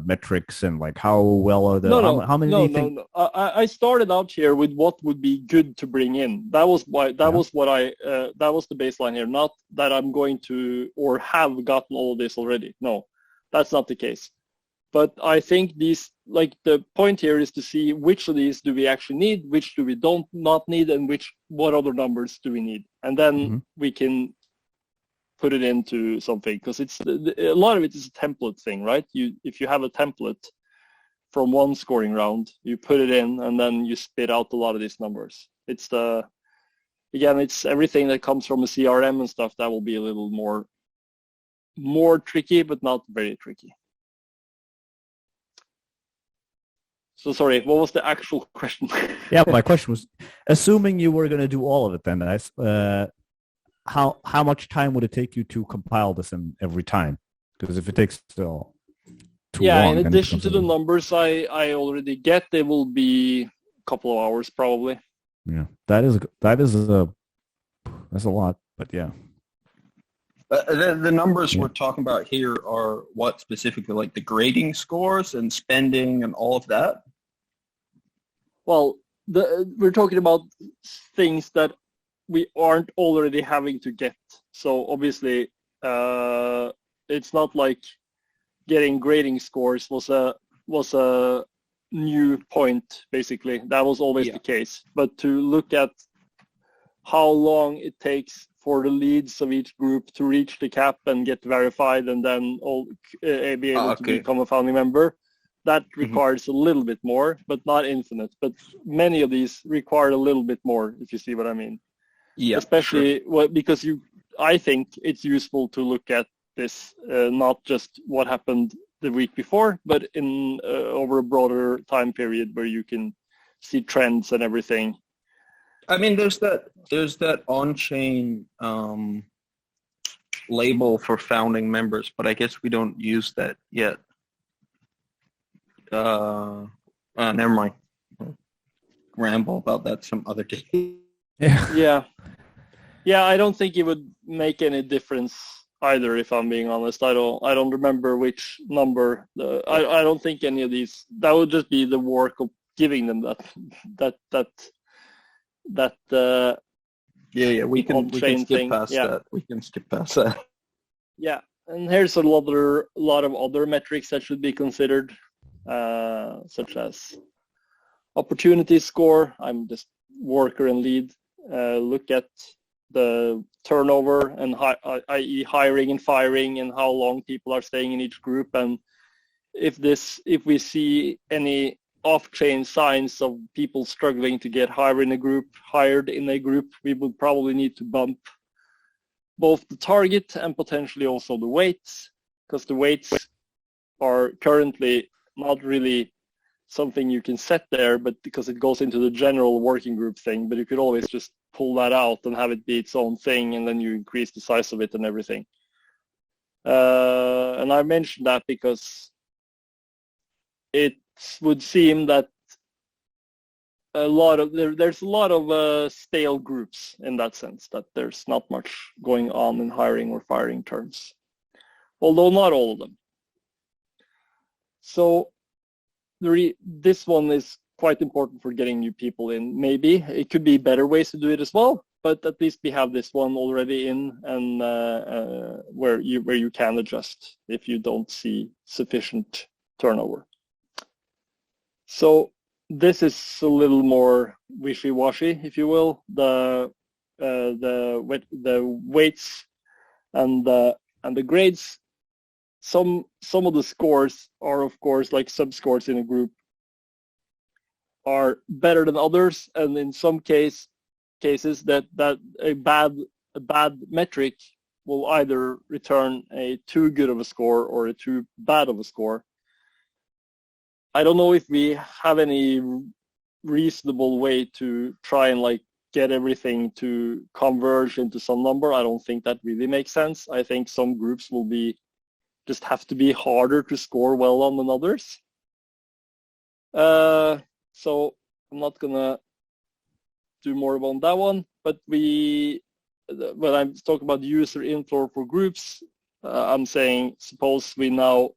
metrics and like how well are the how many? No. I started out here with what would be good to bring in. That was what that was the baseline here. Not that I'm going to or have gotten all of this already. No, that's not the case. But I think the point here is to see which of these do we actually need, which do we not need, and what other numbers do we need, and then we can put it into something, because it's a lot of it is a template thing, right? If you have a template from one scoring round, you put it in, and then you spit out a lot of these numbers. It's it's everything that comes from a CRM and stuff that will be a little more tricky, but not very tricky. So sorry, what was the actual question? Yeah, my question was, assuming you were going to do all of it, then how much time would it take you to compile this in every time? Because if it takes too long, in addition to the numbers I already get, they will be a couple of hours probably. Yeah, that's a lot, but yeah. The numbers we're talking about here are what specifically, like the grading scores and spending and all of that? Well, we're talking about things that we aren't already having to get. So obviously, it's not like getting grading scores was a new point, basically. That was always the case. But to look at how long it takes for the leads of each group to reach the cap and get verified and then be able to become a founding member, that requires a little bit more, but not infinite. But many of these require a little bit more, if you see what I mean. Yeah. Especially because I think it's useful to look at this, not just what happened the week before, but in over a broader time period where you can see trends and everything. I mean, there's that on-chain label for founding members, but I guess we don't use that yet. Never mind. Ramble about that some other day. Yeah. I don't think it would make any difference either, if I'm being honest. I don't remember which number. I don't think any of these. That would just be the work of giving them that. We can skip past that. We can skip past that. Yeah, and here's a lot of other metrics that should be considered, such as opportunity score. I'm just worker and lead. Look at the turnover and i.e. hiring and firing and how long people are staying in each group, and if we see any off-chain signs of people struggling to get hired in a group, we would probably need to bump both the target and potentially also the weights, because the weights are currently not really something you can set there, but because it goes into the general working group thing, but you could always just pull that out and have it be its own thing, and then you increase the size of it and everything. And I mentioned that because it would seem that there's a lot of stale groups in that sense, that there's not much going on in hiring or firing terms, although not all of them. So this one is quite important for getting new people in. Maybe it could be better ways to do it as well, but at least we have this one already in, and where you can adjust if you don't see sufficient turnover. So this is a little more wishy-washy, if you will. The weights and the grades. Some of the scores are, of course, like sub-scores in a group, are better than others, and in some cases that a bad metric will either return a too good of a score or a too bad of a score. I don't know if we have any reasonable way to try and get everything to converge into some number. I don't think that really makes sense. I think some groups will just have to be harder to score well on than others. So I'm not gonna do more about that one. But when I'm talking about user inflow for groups, I'm saying suppose we now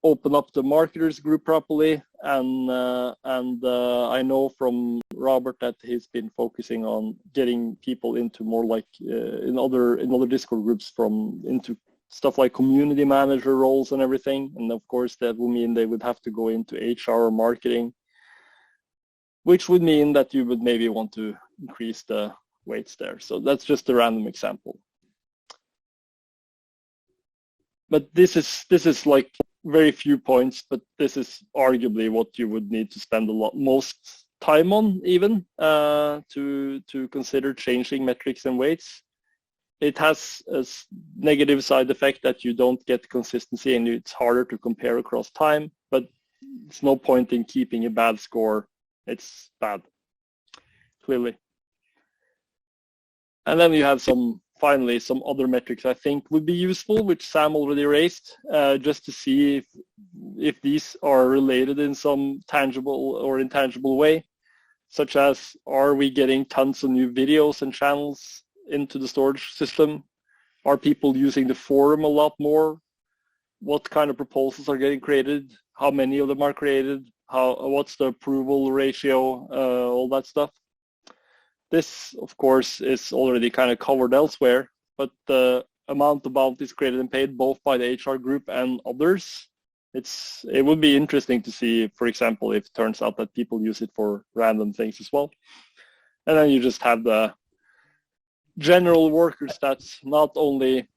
open up the marketers group properly, and I know from Robert that he's been focusing on getting people into more in other Discord groups into stuff like community manager roles and everything, and of course that will mean they would have to go into HR or marketing, which would mean that you would maybe want to increase the weights there. So that's just a random example. But this is like very few points, but this is arguably what you would need to spend most time on, even to consider changing metrics and weights. It has a negative side effect that you don't get consistency and it's harder to compare across time. But it's no point in keeping a bad score. It's bad, clearly. And then you have finally some other metrics I think would be useful, which Sam already raised, just to see if these are related in some tangible or intangible way, such as, are we getting tons of new videos and channels into the storage system? Are people using the forum a lot more? What kind of proposals are getting created? How many of them are created? What's the approval ratio? All that stuff. This, of course, is already kind of covered elsewhere, but the amount of bounties created and paid both by the HR group and others, it would be interesting to see, for example, if it turns out that people use it for random things as well. And then you just have the general worker stats, not only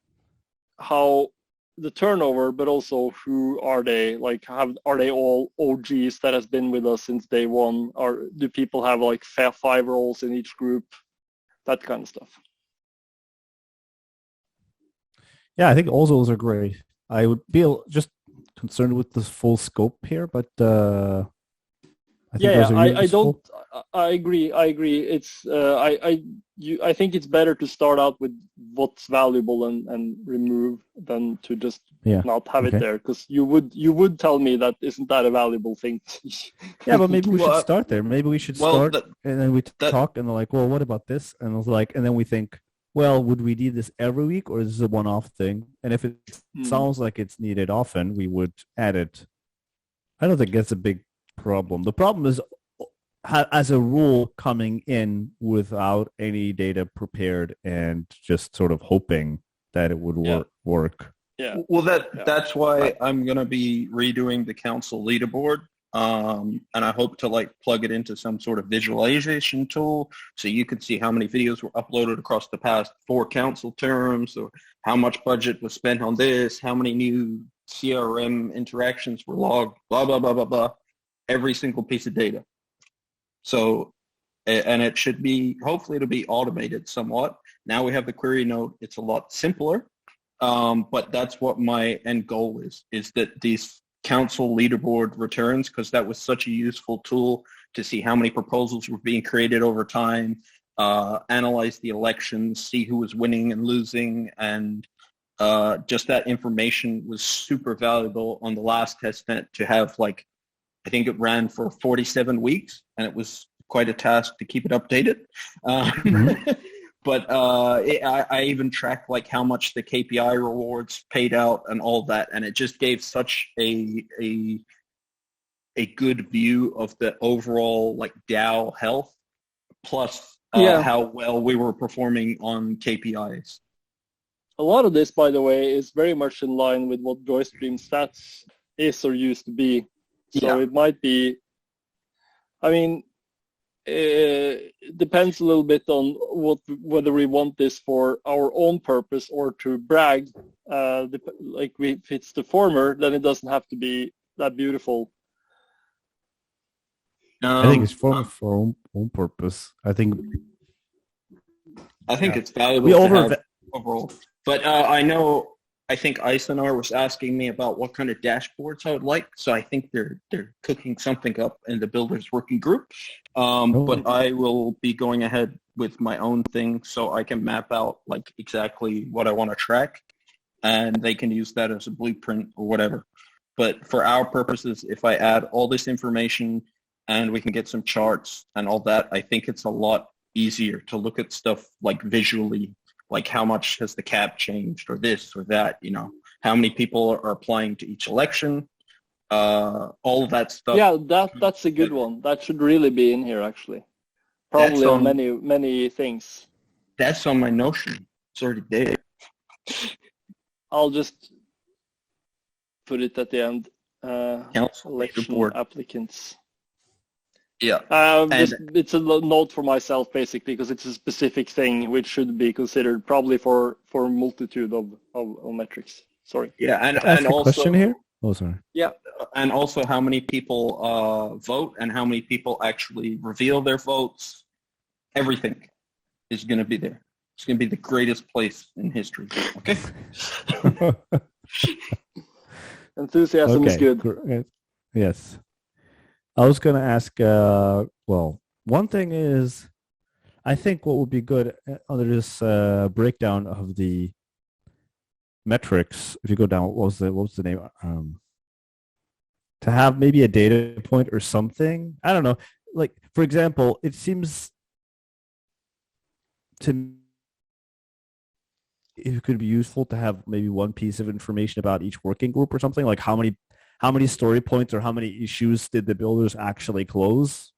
how the turnover, but also who are they? Like, are they all OGs that has been with us since day one? Or do people have like 5 roles in each group? That kind of stuff. Yeah, I think all those are great. I would be just concerned with the full scope here, but I think those are really useful. I agree. It's I think it's better to start out with what's valuable and remove than to just not have it there, because you would tell me that isn't that a valuable thing. Yeah, but maybe we should start there. Maybe we should start and then we talk and they're like, well, what about this? And I was like, and then we think, well, would we need this every week or is this a one-off thing? And if it sounds like it's needed often, we would add it. I don't think that's a big problem. The problem is, as a rule, coming in without any data prepared and just sort of hoping that it would work. Yeah. Well, that's why I'm going to be redoing the council leaderboard. And I hope to plug it into some sort of visualization tool so you can see how many videos were uploaded across the past 4 council terms, or how much budget was spent on this, how many new CRM interactions were logged, blah, blah, blah, blah, blah. Every single piece of data. So, and it should be, hopefully it'll be automated somewhat. Now we have the query node. It's a lot simpler, but that's what my end goal is that these council leaderboard returns, because that was such a useful tool to see how many proposals were being created over time, analyze the elections, see who was winning and losing, and just that information was super valuable on the last testnet to have I think it ran for 47 weeks, and it was quite a task to keep it updated. But I even tracked how much the KPI rewards paid out and all that, and it just gave such a good view of the overall DAO health, plus how well we were performing on KPIs. A lot of this, by the way, is very much in line with what Joystream Stats is or used to be. So it might be, it depends a little bit on whether we want this for our own purpose or to brag. If it's the former, then it doesn't have to be that beautiful. I think it's for our own purpose. I think it's valuable to have overall. But I think Isanar was asking me about what kind of dashboards I would like, so I think they're cooking something up in the Builders Working Group. But I will be going ahead with my own thing so I can map out exactly what I want to track, and they can use that as a blueprint or whatever. But for our purposes, if I add all this information and we can get some charts and all that, I think it's a lot easier to look at stuff visually. How much has the cap changed, or this or that, how many people are applying to each election, all of that stuff. Yeah, that's a good one. That should really be in here, actually. Probably on many things. That's on my Notion. It's already there. I'll just put it at the end. Election board applicants. Yeah. It's a note for myself, basically, because it's a specific thing which should be considered probably for a multitude of metrics. Sorry. Yeah, and also question here. Oh, sorry. Yeah, and also how many people vote and how many people actually reveal their votes. Everything is going to be there. It's going to be the greatest place in history. Okay. Enthusiasm is good. Yes. I was going to ask, well, one thing is, I think what would be good under this breakdown of the metrics, if you go down, what was the name? To have maybe a data point or something. I don't know. Like, for example, it seems to me it could be useful to have maybe one piece of information about each working group or something, like how many story points or how many issues did the builders actually close.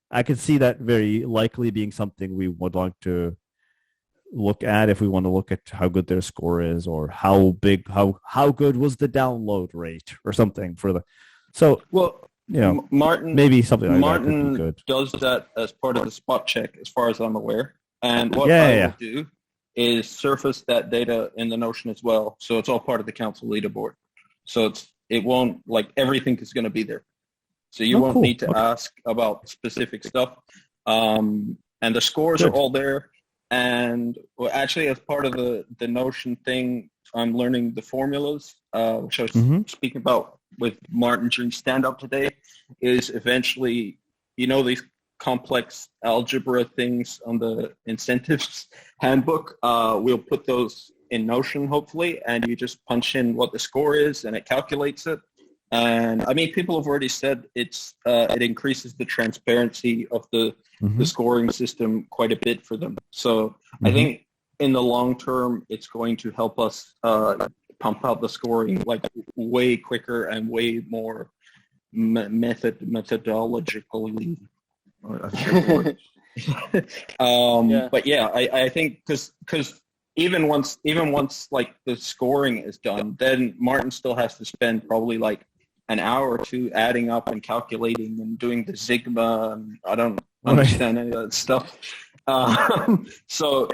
I could see that very likely being something we would like to look at if we want to look at how good their score is, or how good was the download rate or something for the. So, well, you know, Martin, maybe something like Martin that could be good. does that as part of the spot check, as far as I'm aware. And what Yeah. will do is surface that data in the Notion as well. So it's all part of the council leaderboard. So it won't, like, everything is going to be there. So you won't need to ask about specific stuff. And the scores are all there. And well, actually, as part of the Notion thing, I'm learning the formulas, which I was speaking about with Martin during stand-up today, is eventually, these complex algebra things on the incentives handbook, we'll put those in Notion, hopefully, and you just punch in what the score is, and it calculates it. And I mean, people have already said it increases the transparency of the scoring system quite a bit for them. So I think in the long term, it's going to help us pump out the scoring like way quicker and way more methodologically. But yeah, I think because even once like the scoring is done, then Martin still has to spend probably like an hour or two adding up and calculating and doing the Sigma, and I don't understand any of that stuff. So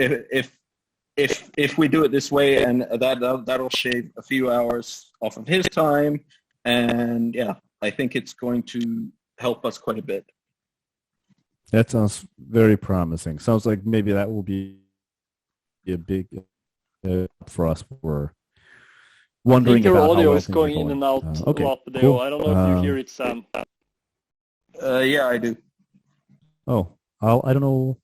if we do it this way, and that'll shave a few hours off of his time, and yeah, I think it's going to help us quite a bit. That sounds very promising. Sounds like maybe that will be a big for us. We're wondering your about audio how is going in and out a lot, Badeo. Cool. I don't know if you hear it, Sam. Yeah, I do. Oh, I don't know.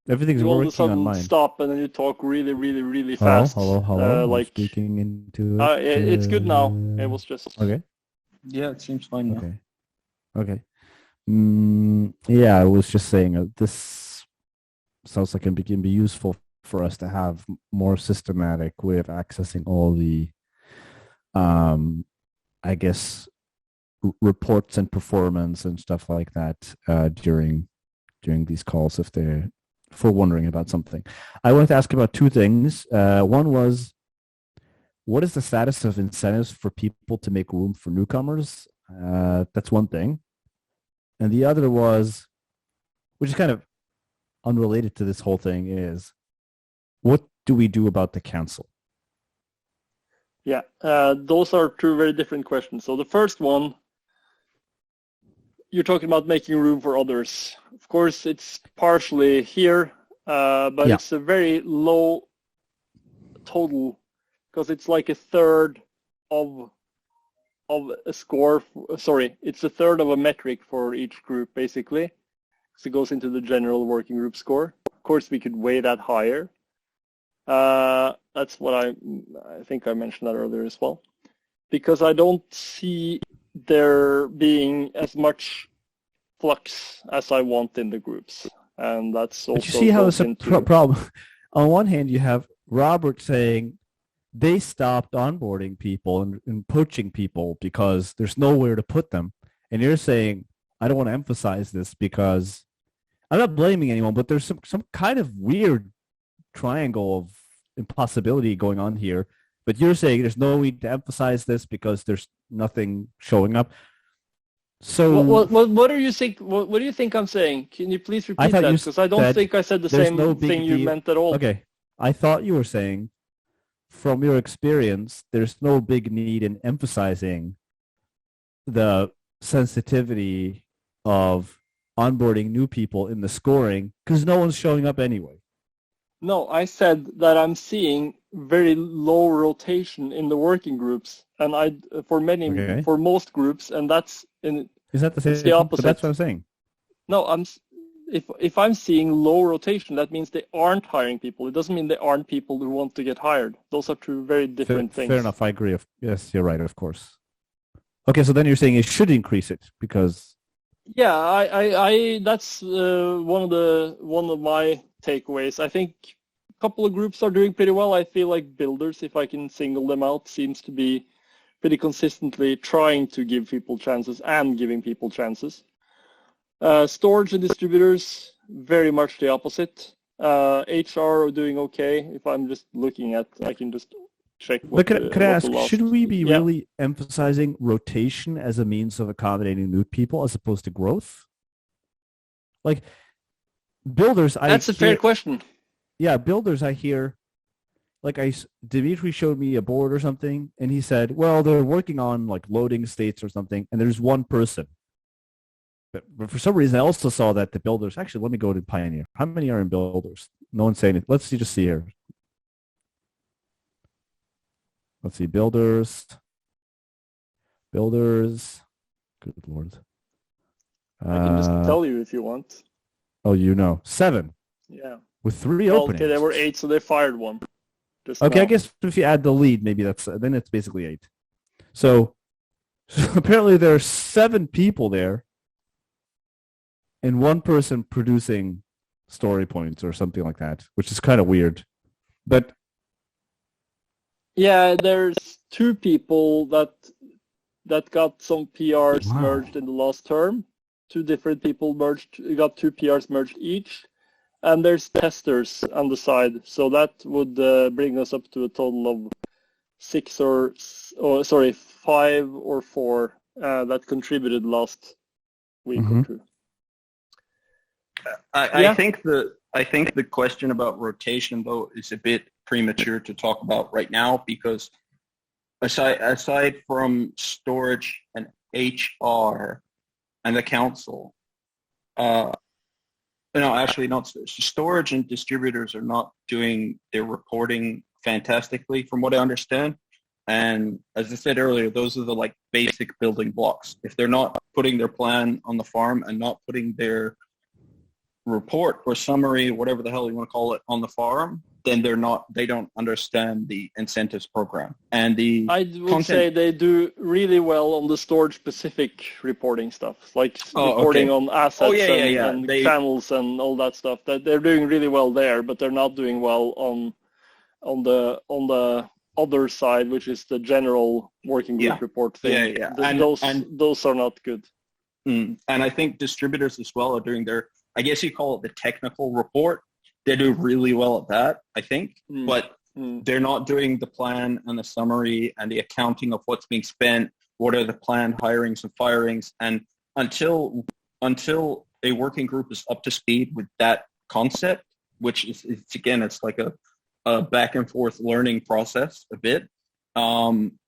Everything's you all of a working sudden on mine. Stop and then you talk really, really, really fast. Hello. Like speaking into it. It's good now. It was just okay. Yeah, it seems fine now. Okay. Yeah, I was just saying this sounds like it can be useful for us to have more systematic way of accessing all the, I guess, reports and performance and stuff like that during these calls if they're wondering about something. I wanted to ask about two things. One was, what is the status of incentives for people to make room for newcomers? That's one thing. And the other was, which is kind of unrelated to this whole thing, is what do we do about the council? Yeah, those are two very different questions. So the first one, you're talking about making room for others. Of course, it's partially here, but it's a very low total because it's like a third of a score. It's a third of a metric for each group, basically. So it goes into the general working group score. Of course, we could weigh that higher. That's what I think I mentioned that earlier as well. Because I don't see there being as much flux as I want in the groups. And that's also... But you see how it's a problem. On one hand, you have Robert saying they stopped onboarding people and poaching people because there's nowhere to put them. And you're saying, I don't want to emphasize this because I'm not blaming anyone, but there's some kind of weird triangle of impossibility going on here. But you're saying there's no need to emphasize this because there's nothing showing up. So what do you think? What do you think I'm saying? Can you please repeat that? Because I don't think I said the same thing you meant at all. Okay, I thought you were saying, from your experience, there's no big need in emphasizing the sensitivity of onboarding new people in the scoring because no one's showing up anyway. No, I said that I'm seeing very low rotation in the working groups, and for most groups, and that's Is that the same It's the thing? opposite. But that's what I'm saying. No, if I'm seeing low rotation, that means they aren't hiring people. It doesn't mean they aren't people who want to get hired. Those are two very different things. Fair enough. I agree. Yes, you're right. Of course. Okay, so then you're saying it should increase it because. Yeah, I that's one of my takeaways. I think a couple of groups are doing pretty well. I feel like builders, if I can single them out, seems to be pretty consistently trying to give people chances and giving people chances. Storage and distributors, very much the opposite. HR are doing okay. If I'm just looking at, I can just check. But could I ask, should we be really emphasizing rotation as a means of accommodating new people as opposed to growth? Like builders, that's a fair question. Yeah, builders, I hear. Like Dimitri showed me a board or something, and he said, "Well, they're working on like loading states or something, and there's one person." But for some reason, I also saw that the builders. Actually, let me go to Pioneer. How many are in builders? No one's saying it. Let's just see here. Let's see, builders. Good Lord. I can just tell you if you want. Oh, 7. Yeah. With 3 openings. Okay, there were 8, so they fired one. Okay, now. I guess if you add the lead, maybe then it's basically 8. So apparently there are 7 people there, and one person producing story points or something like that, which is kind of weird. But yeah, there's 2 people that got some PRs merged in the last term. 2 different people got 2 PRs merged each. And there's testers on the side, so that would bring us up to a total of 5 or 4 that contributed last week or 2. I think the question about rotation though is a bit premature to talk about right now because aside from storage and HR and the council. No, actually not. Storage and distributors are not doing their reporting fantastically from what I understand. And as I said earlier, those are the like basic building blocks. If they're not putting their plan on the farm and not putting their report or summary, whatever the hell you want to call it, on the farm, then they don't understand the incentives program. And I would say they do really well on the storage specific reporting stuff, like reporting on assets and channels and all that stuff. That they're doing really well there, but they're not doing well on the other side, which is the general working group report thing. Those are not good. And I think distributors as well are doing their, I guess you call it the technical report. They do really well at that, I think, but they're not doing the plan and the summary and the accounting of what's being spent, what are the planned hirings and firings, and until a working group is up to speed with that concept, which is again, it's like a back and forth learning process a bit.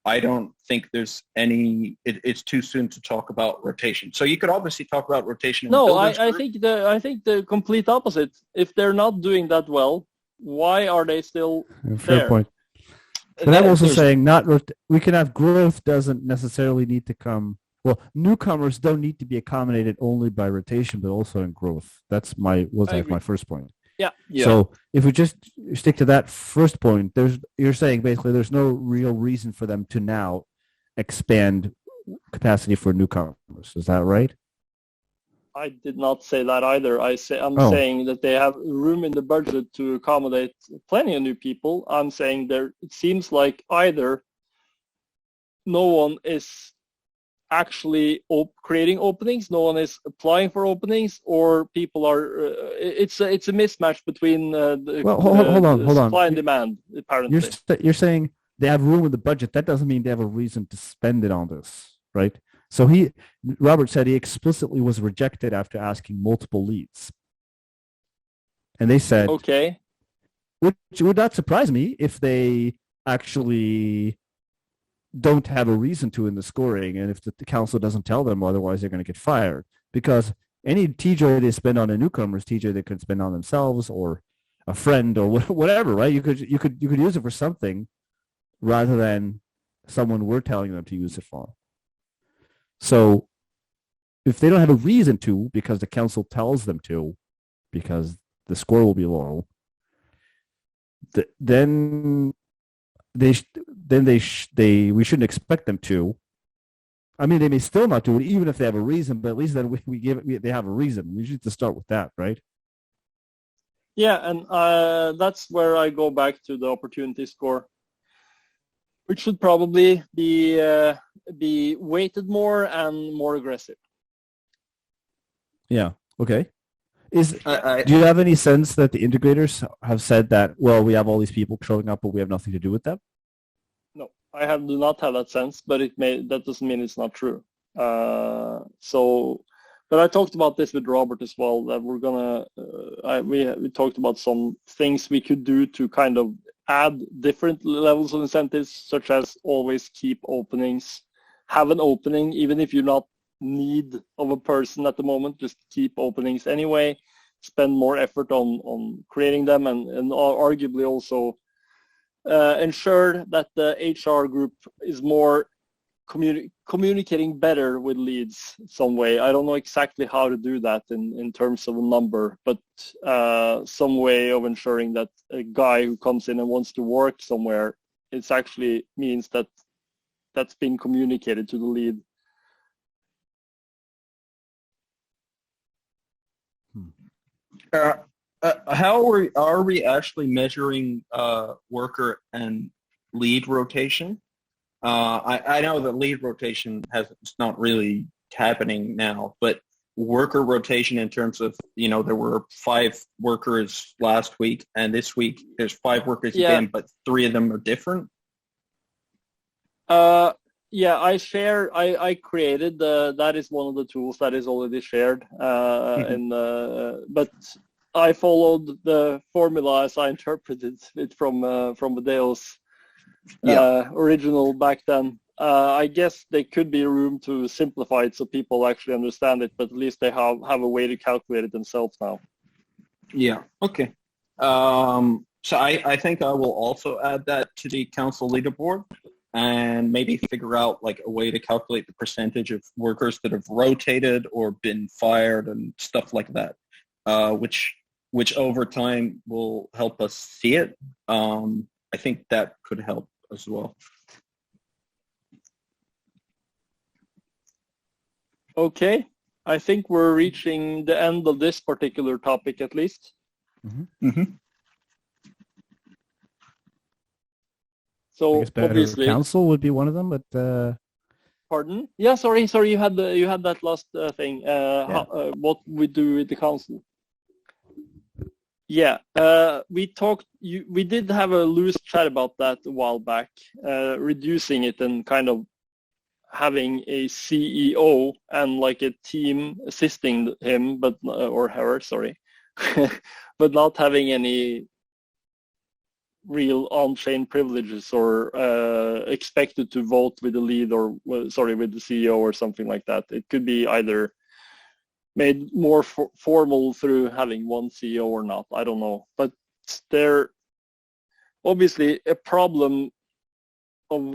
I don't think there's any. It's too soon to talk about rotation. So you could obviously talk about rotation. No, I think the complete opposite. If they're not doing that well, why are they still Fair there? Point. But I'm also saying we can have growth doesn't necessarily need to come. Well, newcomers don't need to be accommodated only by rotation, but also in growth. That's my first point. Yeah. So if we just stick to that first point, you're saying basically there's no real reason for them to now expand capacity for newcomers. Is that right? I did not say that either. I'm saying that they have room in the budget to accommodate plenty of new people. I'm saying it seems like either no one is actually creating openings, no one is applying for openings, or people are. It's a mismatch between hold on. Supply and demand. Apparently, you're saying they have room in the budget. That doesn't mean they have a reason to spend it on this, right? So Robert said he explicitly was rejected after asking multiple leads, and they said, okay, which would not surprise me if they actually don't have a reason to in the scoring, and if the council doesn't tell them, otherwise they're going to get fired. Because any TJ they spend on a newcomer is TJ they could spend on themselves or a friend or whatever, right? You could use it for something rather than someone we're telling them to use it for. So if they don't have a reason to, because the council tells them to, because the score will be low, then we shouldn't expect them to. I mean, they may still not do it, even if they have a reason. But at least then they have a reason. We need to start with that, right? Yeah, and that's where I go back to the opportunity score, which should probably be weighted more and more aggressive. Yeah. Okay. Do you have any sense that the integrators have said that, well, we have all these people showing up, but we have nothing to do with them? No, I do not have that sense, but that doesn't mean it's not true. But I talked about this with Robert as well, that we're gonna we talked about some things we could do to kind of add different levels of incentives, such as always keep openings, have an opening even if you're not need of a person at the moment, just keep openings anyway, spend more effort on creating them, and arguably also ensure that the HR group is more communicating better with leads some way. I don't know exactly how to do that in terms of a number, but some way of ensuring that a guy who comes in and wants to work somewhere, it actually means that that's been communicated to the lead. How are we actually measuring worker and lead rotation? I know that lead rotation it's not really happening now, but worker rotation in terms of, there were 5 workers last week, and this week there's 5 workers again, but 3 of them are different. Yeah, I created that is one of the tools that is already shared, but I followed the formula as I interpreted it from Video's original back then. I guess there could be room to simplify it so people actually understand it, but at least they have a way to calculate it themselves now. Yeah, okay. So I think I will also add that to the council leaderboard, and maybe figure out like a way to calculate the percentage of workers that have rotated or been fired and stuff like that, which over time will help us see it. I think that could help as well. Okay, I think we're reaching the end of this particular topic at least. Mm-hmm. Mm-hmm. So obviously, council would be one of them, but pardon? Yeah, sorry. You had that last thing. What we do with the council? Yeah, we talked. We did have a loose chat about that a while back, reducing it and kind of having a CEO and like a team assisting him, but or her, sorry, but not having any real on-chain privileges or expected to vote with the lead or with the CEO or something like that. It could be either made more formal through having one CEO or not. I don't know, but there obviously a problem of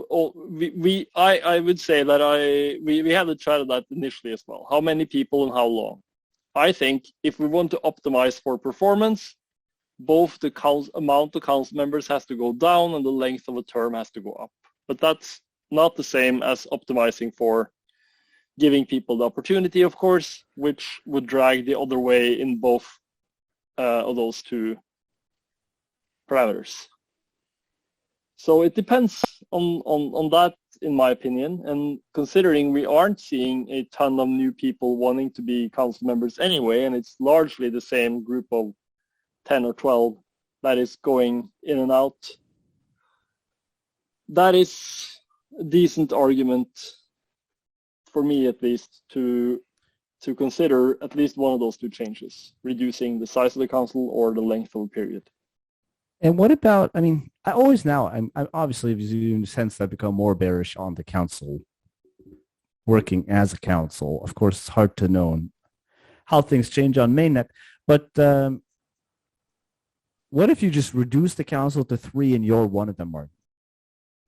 I would say that we had a chat of that initially as well. How many people and how long? I think if we want to optimize for performance, both the amount of council members has to go down and the length of a term has to go up. But that's not the same as optimizing for giving people the opportunity, of course, which would drag the other way in both of those two parameters. So it depends on that, in my opinion, and considering we aren't seeing a ton of new people wanting to be council members anyway, and it's largely the same group of 10 or 12 that is going in and out, that is a decent argument for me, at least, to consider at least one of those two changes, reducing the size of the council or the length of a period. And what about, I mean, I'm obviously, in a sense, I've become more bearish on the council working as a council. Of course, it's hard to know how things change on mainnet, but what if you just reduce the council to 3 and you're one of them, Martin?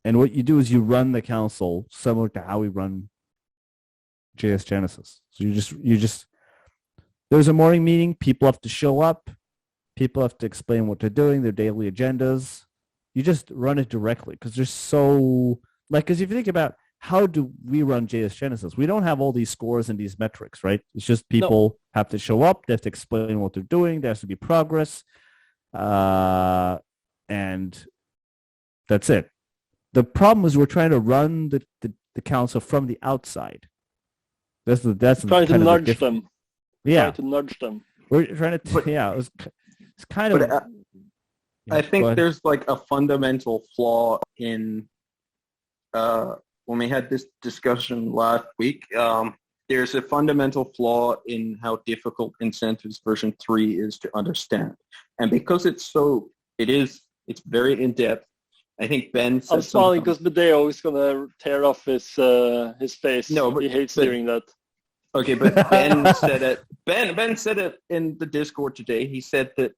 And what you do is you run the council similar to how we run JS Genesis. So you just there's a morning meeting. People have to show up. People have to explain what they're doing, their daily agendas. You just run it directly because there's so because if you think about how do we run JS Genesis, we don't have all these scores and these metrics, right? It's just people have to show up. They have to explain what they're doing. There has to be progress, and that's it. The problem is we're trying to run the council from the outside. That's trying to nudge them. Yeah, trying to nudge them. We're trying to. It's kind of. I think there's like a fundamental flaw in when we had this discussion last week. There's a fundamental flaw in how difficult Incentives version 3 is to understand, and because it's very in depth. I think Ben said I'm smiling because Bedeo is gonna tear off his face. No, but he hates hearing that. Okay, but Ben said it. Ben said it in the Discord today. He said that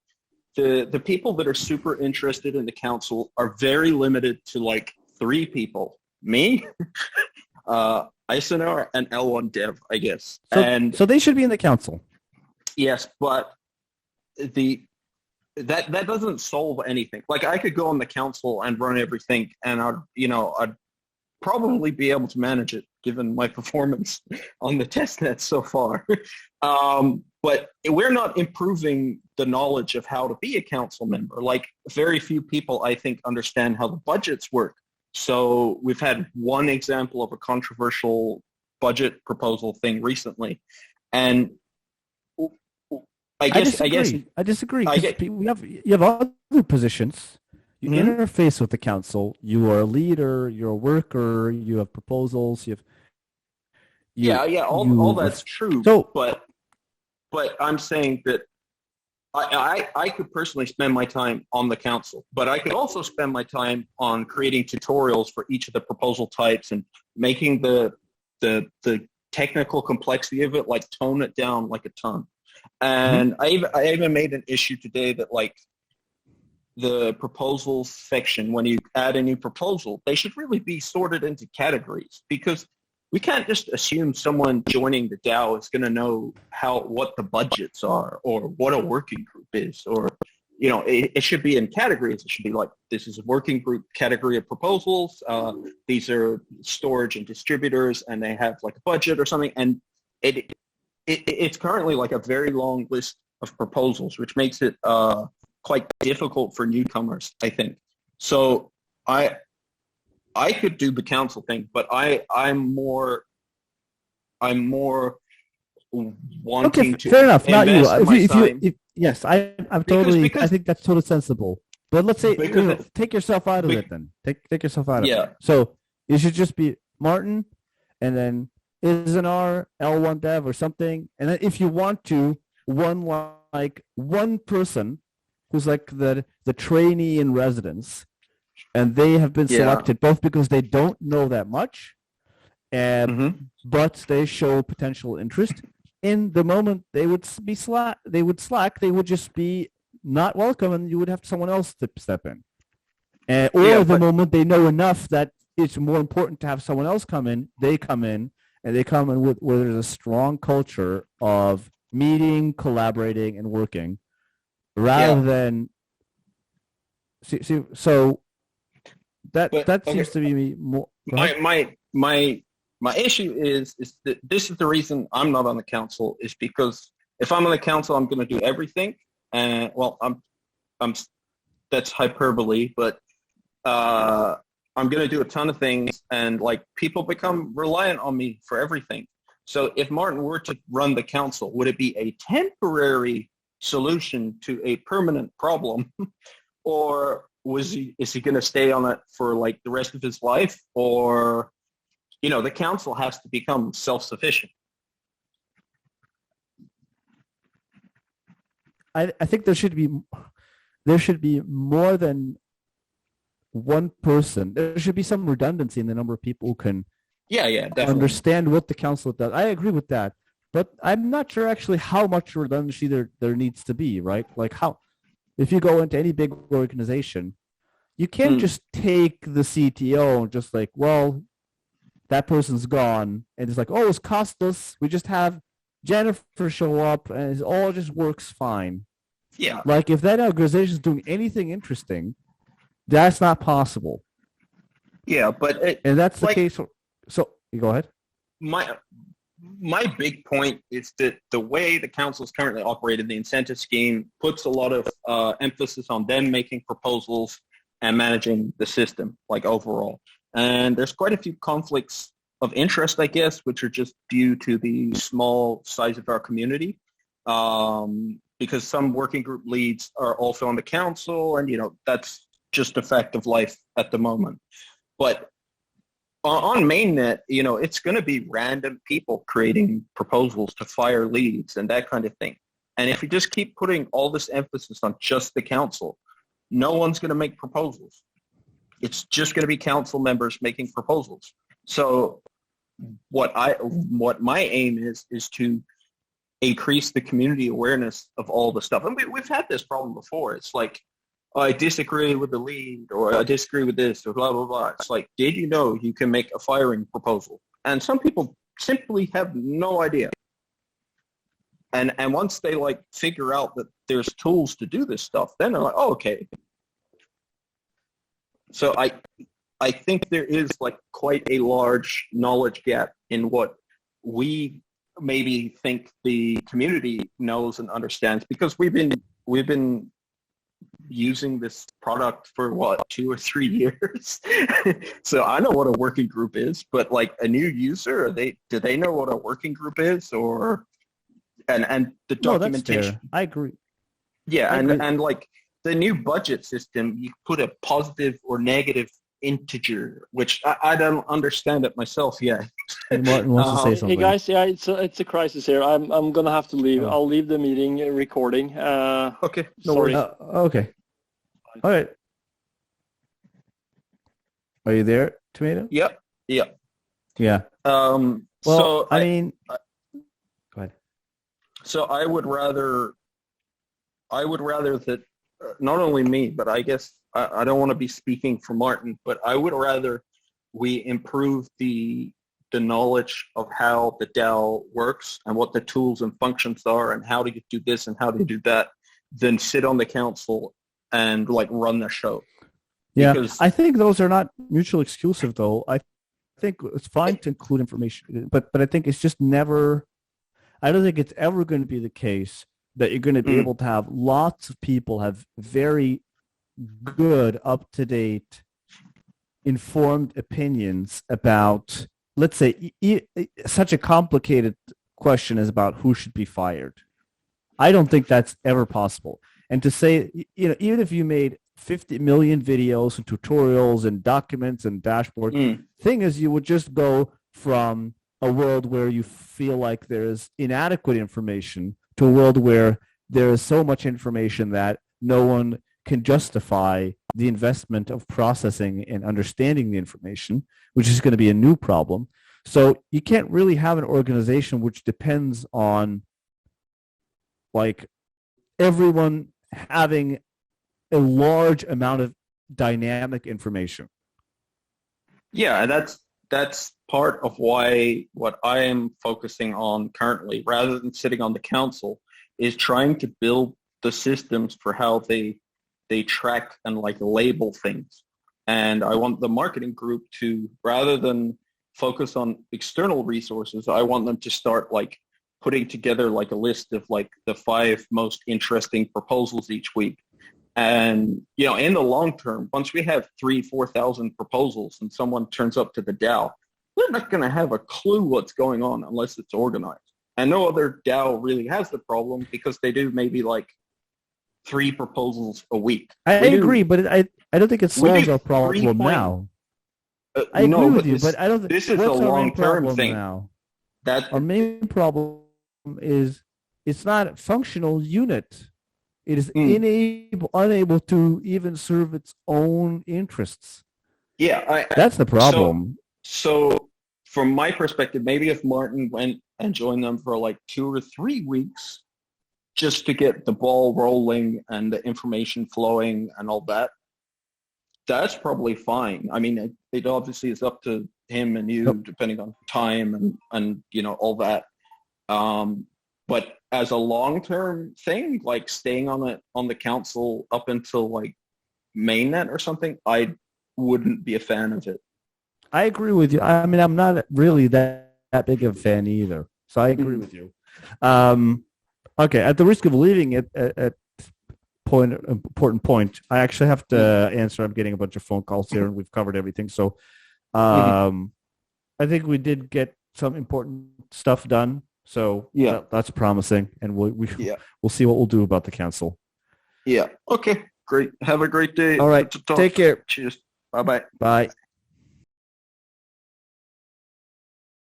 the people that are super interested in the council are very limited to like 3 people. Me, Isonar, and L1 Dev, I guess. So they should be in the council. Yes, but that doesn't solve anything. Like I could go on the council and run everything, and I'd probably be able to manage it given my performance on the testnet so far. But we're not improving the knowledge of how to be a council member. Like very few people, I think, understand how the budgets work. So we've had one example of a controversial budget proposal thing recently. And I disagree. You have other positions. You interface with the council. You are a leader. You're a worker. You have proposals. All that's true. So, but I'm saying that I could personally spend my time on the council, but I could also spend my time on creating tutorials for each of the proposal types and making the technical complexity of it, like tone it down like a ton. And I even made an issue today that like the proposals section, when you add a new proposal, they should really be sorted into categories, because we can't just assume someone joining the DAO is going to know what the budgets are or what a working group is, or it should be in categories. It should be like, this is a working group category of proposals. These are storage and distributors, and they have like a budget or something. And it's currently like a very long list of proposals, which makes it quite difficult for newcomers, I think. So I could do the council thing, but I'm more wanting to. Fair enough. Not you. Yes, I'm totally. I think that's totally sensible. But let's say take yourself out of it then. Take yourself out of it. So it should just be Martin, and then Isonar, L1 Dev or something, and then if you want to, one person who's like the trainee in residence, and they have been selected both because they don't know that much, but they show potential interest. In the moment they would be slack, they would just be not welcome, and you would have someone else to step in. The moment they know enough that it's more important to have someone else come in, they come in, and they come in where there's a strong culture of meeting, collaborating, and working, rather than so that seems to be more. My issue is that this is the reason I'm not on the council, is because if I'm on the council, I'm going to do everything. And I'm that's hyperbole, but I'm going to do a ton of things, and like people become reliant on me for everything. So if Martin were to run the council, would it be a temporary solution to a permanent problem, or is he going to stay on it for like the rest of his life? Or the council has to become self-sufficient. I think there should be more than one person. There should be some redundancy in the number of people who can definitely understand what the council does. I agree with that, but I'm not sure actually how much redundancy there needs to be, right? Like if you go into any big organization, you can't just take the CTO and just like, well, that person's gone, and it's like, oh, it's costless. We just have Jennifer show up, and it all just works fine. Yeah. Like if that organization is doing anything interesting, that's not possible. Yeah, but and that's the case. So you go ahead. My big point is that the way the council is currently operated, the incentive scheme puts a lot of emphasis on them making proposals and managing the system, like overall. And there's quite a few conflicts of interest, I guess, which are just due to the small size of our community. Because some working group leads are also on the council, and that's just a fact of life at the moment. But on mainnet, it's going to be random people creating proposals to fire leads and that kind of thing. And if you just keep putting all this emphasis on just the council, no one's going to make proposals. It's just going to be council members making proposals. So what my aim is to increase the community awareness of all the stuff. And we've had this problem before. It's like, I disagree with the lead, or I disagree with this, or blah, blah, blah. It's like, did you know you can make a firing proposal? And some people simply have no idea. And once they figure out that there's tools to do this stuff, then they're like, oh, okay. So I think there is quite a large knowledge gap in what we maybe think the community knows and understands, because we've been using this product for 2 or 3 years. So I know what a working group is, but a new user, do they know what a working group is? Or and the documentation? That's fair. I agree. Yeah, and the new budget system, you put a positive or negative integer, which I don't understand it myself yet. Martin wants to say something. Hey guys, yeah, it's a crisis here. I'm gonna have to leave. I'll leave the meeting recording. Okay. No sorry. Okay. All right. Are you there, Tomato? Yep. Yeah. Yeah. Well, so I mean, go ahead. So I would rather that not only me, but I guess I don't want to be speaking for Martin, but I would rather we improve the knowledge of how the DAO works and what the tools and functions are and how to do this and how to do that than sit on the council and run the show. Yeah, because I think those are not mutually exclusive, though. I think it's fine to include information, but I think it's just never. I don't think it's ever going to be the case that you're going to be able to have lots of people have very good, up-to-date, informed opinions about, let's say, such a complicated question as about who should be fired. I don't think that's ever possible. And to say, even if you made 50 million videos and tutorials and documents and dashboards, thing is, you would just go from a world where you feel like there's inadequate information to a world where there is so much information that no one can justify the investment of processing and understanding the information, which is going to be a new problem. So you can't really have an organization which depends on everyone having a large amount of dynamic information. Yeah, that's part of why what I am focusing on currently, rather than sitting on the council, is trying to build the systems for how they track and label things. And I want the marketing group to, rather than focus on external resources, I want them to start putting together a list of the 5 most interesting proposals each week. And, in the long term, once we have 3,000-4,000 proposals and someone turns up to the DAO, we're not going to have a clue what's going on unless it's organized. And no other DAO really has the problem because they do maybe 3 proposals a week. I agree, but I don't think it solves our problem now. I agree with you, but I don't think this is a long-term thing. Now? Our main problem is it's not a functional unit. It is unable to even serve its own interests. Yeah, that's the problem. So from my perspective, maybe if Martin went and joined them for 2 or 3 weeks just to get the ball rolling and the information flowing and all that, that's probably fine. I mean, it obviously is up to him and you, Yep. depending on time and all that. But as a long-term thing, like staying on the council up until like mainnet or something, I wouldn't be a fan of it. I agree with you. I mean, I'm not really that big of a fan either. So I agree with you. Okay, at the risk of leaving it at important point, I actually have to answer. I'm getting a bunch of phone calls here, and we've covered everything. So I think we did get some important stuff done. So that's promising, and we'll see what we'll do about the council. Yeah. Okay. Great. Have a great day. All right. Take care. Cheers. Bye-bye. Bye.